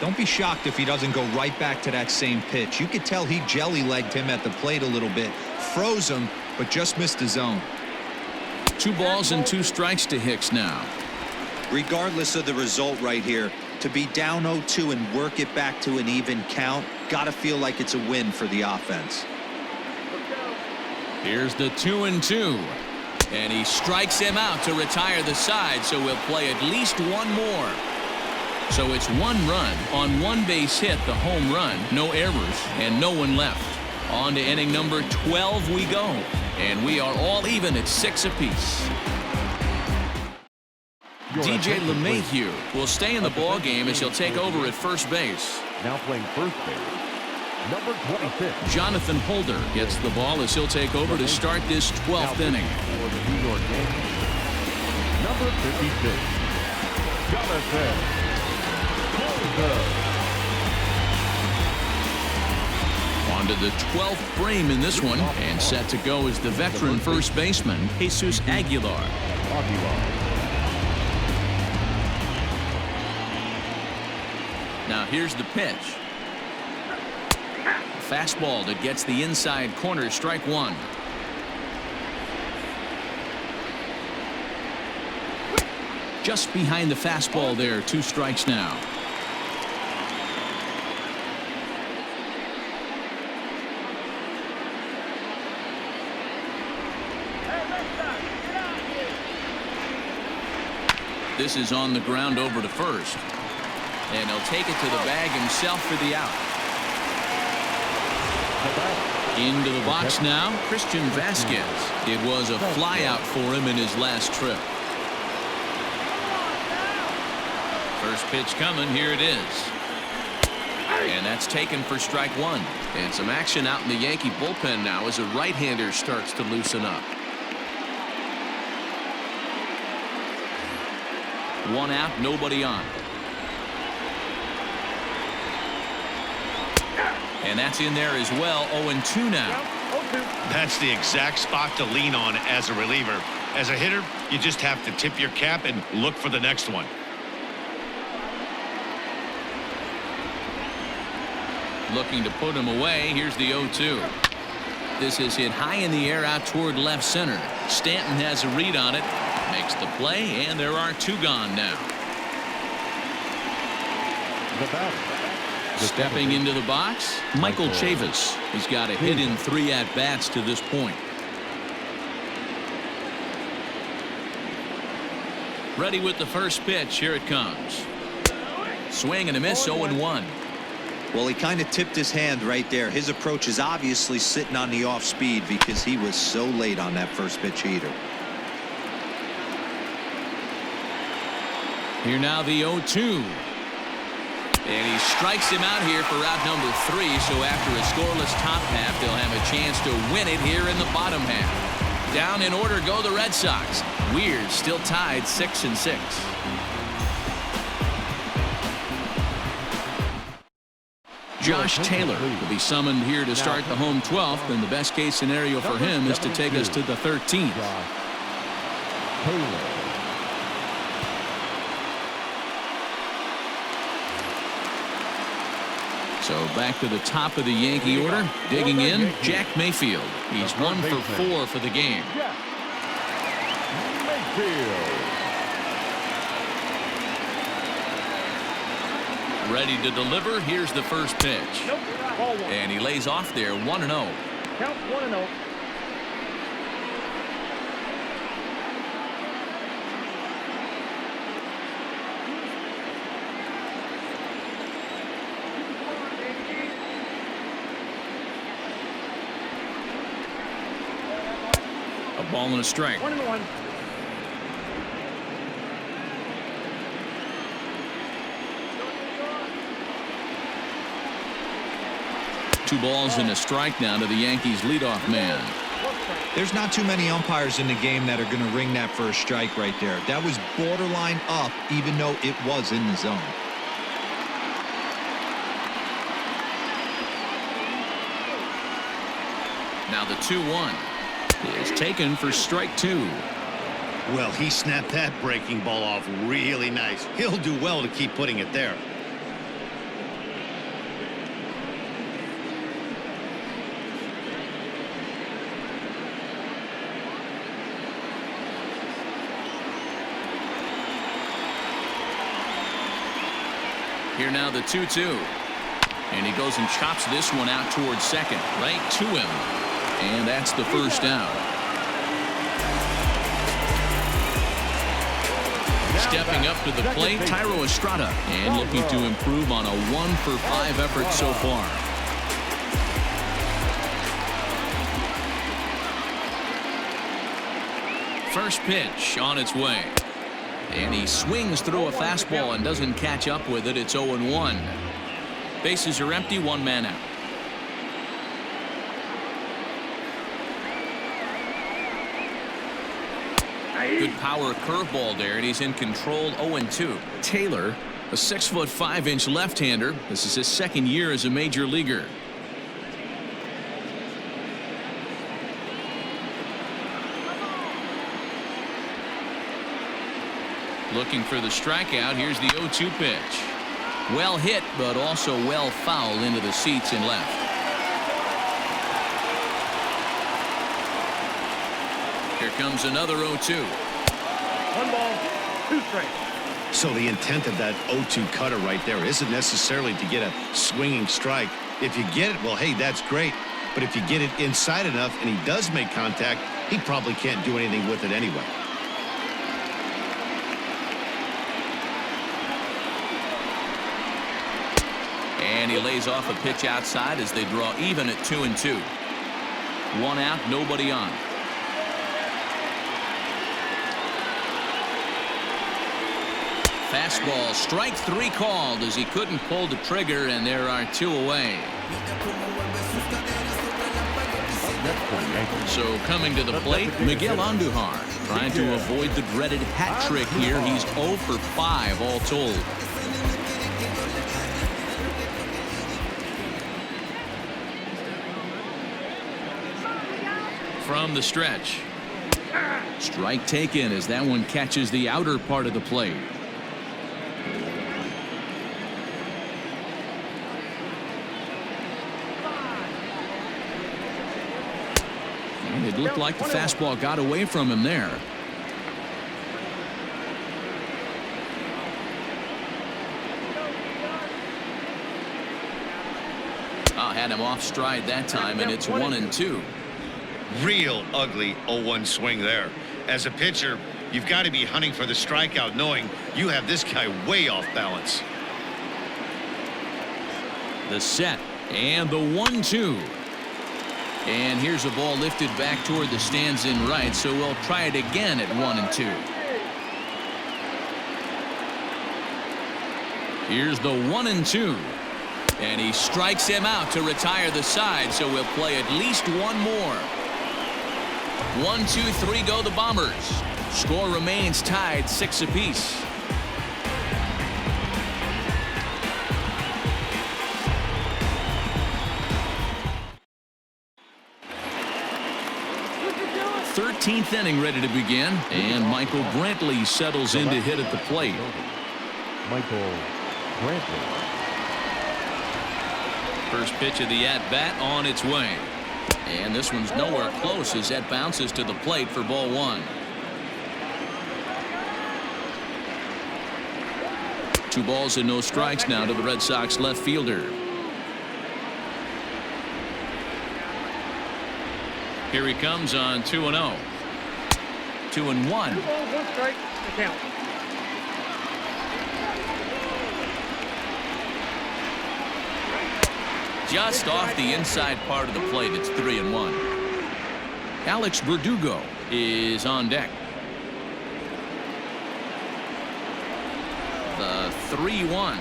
Don't be shocked if he doesn't go right back to that same pitch. You could tell he jelly-legged him at the plate a little bit, froze him, but just missed the zone. 2 balls and 2 strikes to Hicks now. Regardless of the result right here, to be down 0-2 and work it back to an even count, gotta feel like it's a win for the offense. Here's the 2-2. And he strikes him out to retire the side, so we'll play at least one more. So it's 1 run on 1 base hit, the home run, no errors, and no one left. On to inning number 12 we go, and we are all even at 6 apiece. DJ LeMahieu will stay in the ball game as he'll take over at first base. Now playing first base, number 26. Jonathan Holder gets the ball as he'll take over to start this 12th inning. For the New York Yankees, number 56, Jonathan Holder. On to the 12th frame in this one, and set to go is the veteran first baseman, Jesus Aguilar. Now here's the pitch. Fastball that gets the inside corner, strike 1. Just behind the fastball there, 2 strikes now. This is on the ground over to first. And he'll take it to the bag himself for the out. Into the box now, Christian Vasquez. It was a flyout for him in his last trip. First pitch coming, here it is. And that's taken for strike 1. And some action out in the Yankee bullpen now as a right-hander starts to loosen up. 1 out, nobody on. And that's in there as well. 0-2 now. That's the exact spot to lean on as a reliever. As a hitter, you just have to tip your cap and look for the next one. Looking to put him away. Here's the 0-2. This is hit high in the air out toward left center. Stanton has a read on it. Makes the play, and there are 2 gone now. The batter. Stepping into the box, Michael Chavis. He's got a hit in 3 at-bats to this point. Ready with the first pitch. Here it comes. Swing and a miss, 0-1. Well, he kind of tipped his hand right there. His approach is obviously sitting on the off speed because he was so late on that first pitch heater. Here now the 0-2. And he strikes him out here for out number 3. So after a scoreless top half, they'll have a chance to win it here in the bottom half. Down in order go the Red Sox. Weird, still tied 6-6. Josh Taylor will be summoned here to start the home 12th, and the best case scenario for him is to take us to the 13th. Taylor. So back to the top of the Yankee order. Digging in, Jack Mayfield. He's 1 for 4 for the game. Jack Mayfield. Ready to deliver. Here's the first pitch. And he lays off there, 1-0. Count 1-0. A ball and a strike. 1-1. 2 balls and a strike now to the Yankees leadoff man. There's not too many umpires in the game that are going to ring that first strike right there. That was borderline up, even though it was in the zone. Now the 2-1 is taken for strike 2. Well, he snapped that breaking ball off really nice. He'll do well to keep putting it there. Here now the 2-2. And he goes and chops this one out towards second, right to him. And that's the first out. Stepping up to the plate, Thairo Estrada, and looking to improve on a 1-for-5 effort so far. First pitch on its way. And he swings through a fastball and doesn't catch up with it. It's 0-1. Bases are empty, 1 man out. Good power curveball there, and he's in control. 0-2. Taylor, a 6'5" left-hander. This is his second year as a major leaguer. Looking for the strikeout. Here's the 0-2 pitch. Well hit, but also well fouled into the seats and left. Here comes another 0-2. 1 ball, 2 strikes. So the intent of that 0-2 cutter right there isn't necessarily to get a swinging strike. If you get it, well, hey, that's great. But if you get it inside enough and he does make contact, he probably can't do anything with it anyway. And he lays off a pitch outside as they draw even at 2-2. 1 out, nobody on. Fastball, strike 3 called as he couldn't pull the trigger, and there are 2 away. So coming to the plate, Miguel Andujar trying to avoid the dreaded hat trick here. He's 0-for-5 all told. From the stretch. Strike taken as that one catches the outer part of the plate. And it looked like the fastball got away from him there. Had him off stride that time, and it's 1-2. Real ugly 0-1 swing there. As a pitcher, you've got to be hunting for the strikeout, knowing you have this guy way off balance. The set and the 1-2. And here's a ball lifted back toward the stands in right, so we'll try it again at 1-2. Here's the 1-2. And he strikes him out to retire the side, so we'll play at least one more. 1, 2, 3 go the Bombers. Score remains tied 6 apiece. Thirteenth inning ready to begin, and Michael Brantley settles in to hit at the plate. Michael Brantley. First pitch of the at-bat on its way. And this one's nowhere close as that bounces to the plate for ball 1. 2 balls and no strikes now to the Red Sox left fielder. Here he comes on 2-0. 2-1. 2 balls, 1 strike, the count. Just off the inside part of the plate, it's 3-1. Alex Verdugo is on deck. The 3-1.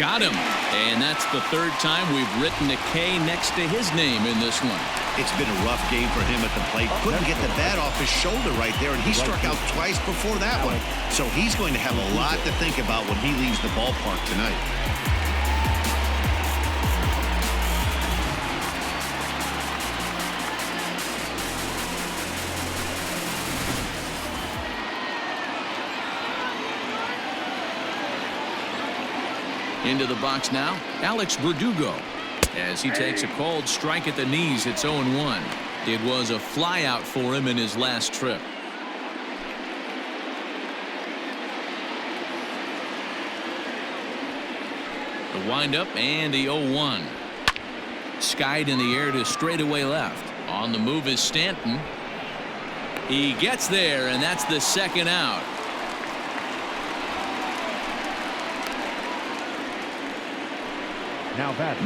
Got him. And that's the third time we've written a K next to his name in this one. It's been a rough game for him at the plate. Couldn't get the bat off his shoulder right there, and he struck out twice before that one. So he's going to have a lot to think about when he leaves the ballpark tonight. Into the box now, Alex Verdugo. As he takes a cold strike at the knees, it's 0-1. It was a flyout for him in his last trip. The windup and the 0-1. Skied in the air to straightaway left. On the move is Stanton. He gets there, and that's the second out.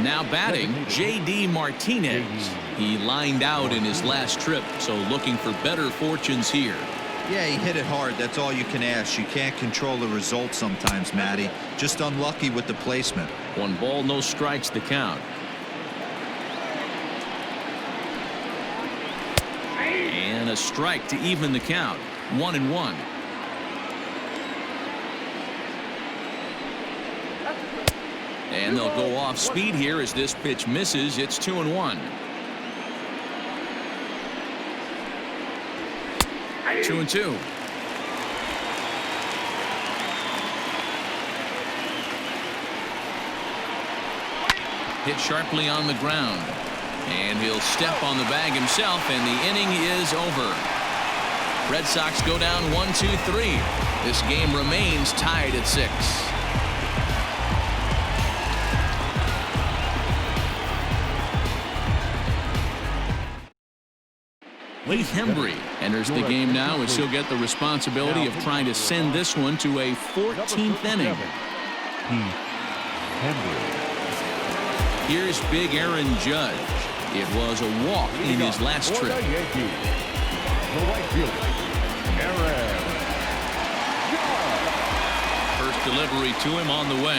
Now batting, J.D. Martinez. He lined out in his last trip, so looking for better fortunes here. Yeah, he hit it hard. That's all you can ask. You can't control the result sometimes, Matty. Just unlucky with the placement. 1 ball, no strikes the count. And a strike to even the count. 1-1. And they'll go off speed here as this pitch misses. It's 2-1. 2-2. Hit sharply on the ground. And he'll step on the bag himself, and the inning is over. Red Sox go down 1-2-3. This game remains tied at 6. Heath Hembree enters the game now as he'll get the responsibility of trying to send this one to a 14th inning. Here's big Aaron Judge. It was a walk in his last trip. First delivery to him on the way.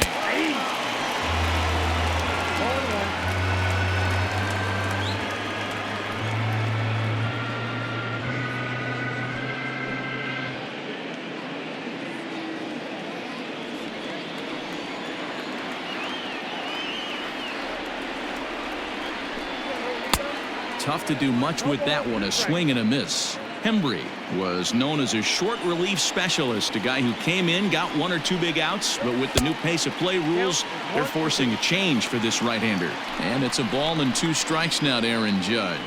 Tough to do much with that one, a swing and a miss. Hembree was known as a short relief specialist, a guy who came in, got 1 or 2 big outs, but with the new pace of play rules, they're forcing a change for this right-hander. And it's a ball and 2 strikes now to Aaron Judge.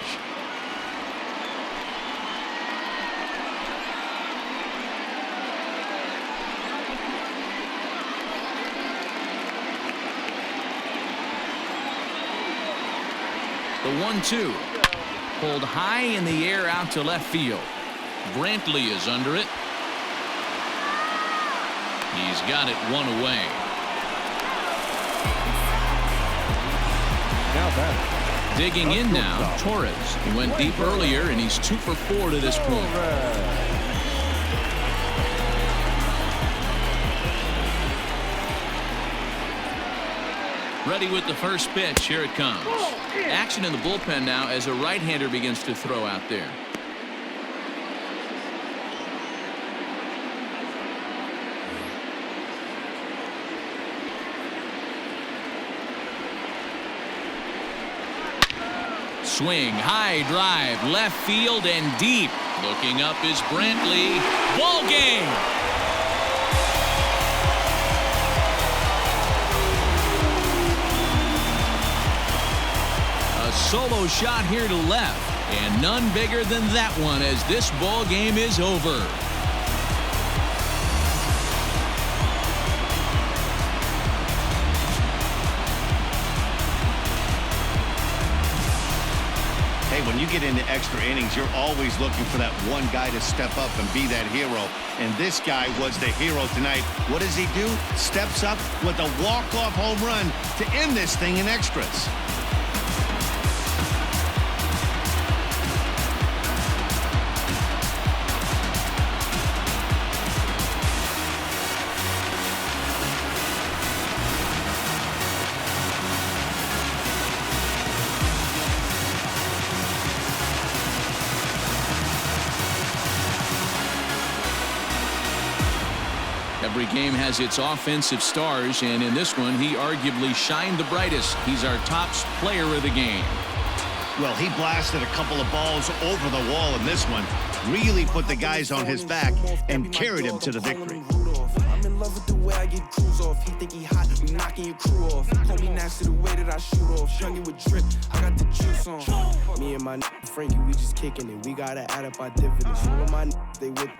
The 1-2. Pulled high in the air out to left field. Brantley is under it. He's got it 1 away. Digging in now, Torres. He went deep earlier, and he's 2 for 4 to this point. Ready with the first pitch. Here it comes. Action in the bullpen now as a right-hander begins to throw out there. Swing, high drive, left field and deep. Looking up is Brantley. Ball game. A solo shot here to left, and none bigger than that one as this ball game is over. Hey, when you get into extra innings, you're always looking for that one guy to step up and be that hero. And this guy was the hero tonight. What does he do? Steps up with a walk-off home run to end this thing in extras. Every game has its offensive stars, and in this one, he arguably shined the brightest. He's our top player of the game. Well, he blasted a couple of balls over the wall in this one, really put the guys on his back and carried him to the victory. I'm in love with the way I get crews off. He think he hot, we knocking your crew off. Call me nasty the way that I shoot off. Youngin' with drip, I got the juice on. Me and my Frankie, we just kicking it. We gotta add up our dividends. All of my they with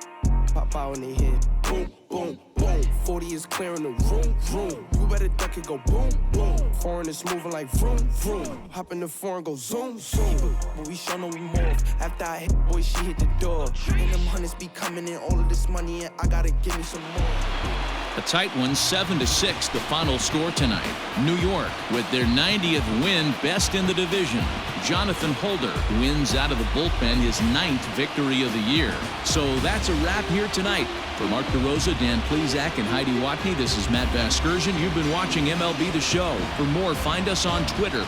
pop out in their head. Boom, boom, boom. 40 is clearing the room, room. You better duck it, go boom, boom. Foreign is moving like vroom, vroom. Hop in the foreign, go zoom, zoom. But we show no remorse. After I hit, boy, she hit the door. And them hundreds be coming in, all of this money, and I gotta give me some more. A tight one, 7-6, the final score tonight. New York, with their 90th win, best in the division. Jonathan Holder wins out of the bullpen his 9th victory of the year. So that's a wrap here tonight. For Mark DeRosa, Dan Plesac, and Heidi Watney, this is Matt Vasgersian. You've been watching MLB The Show. For more, find us on Twitter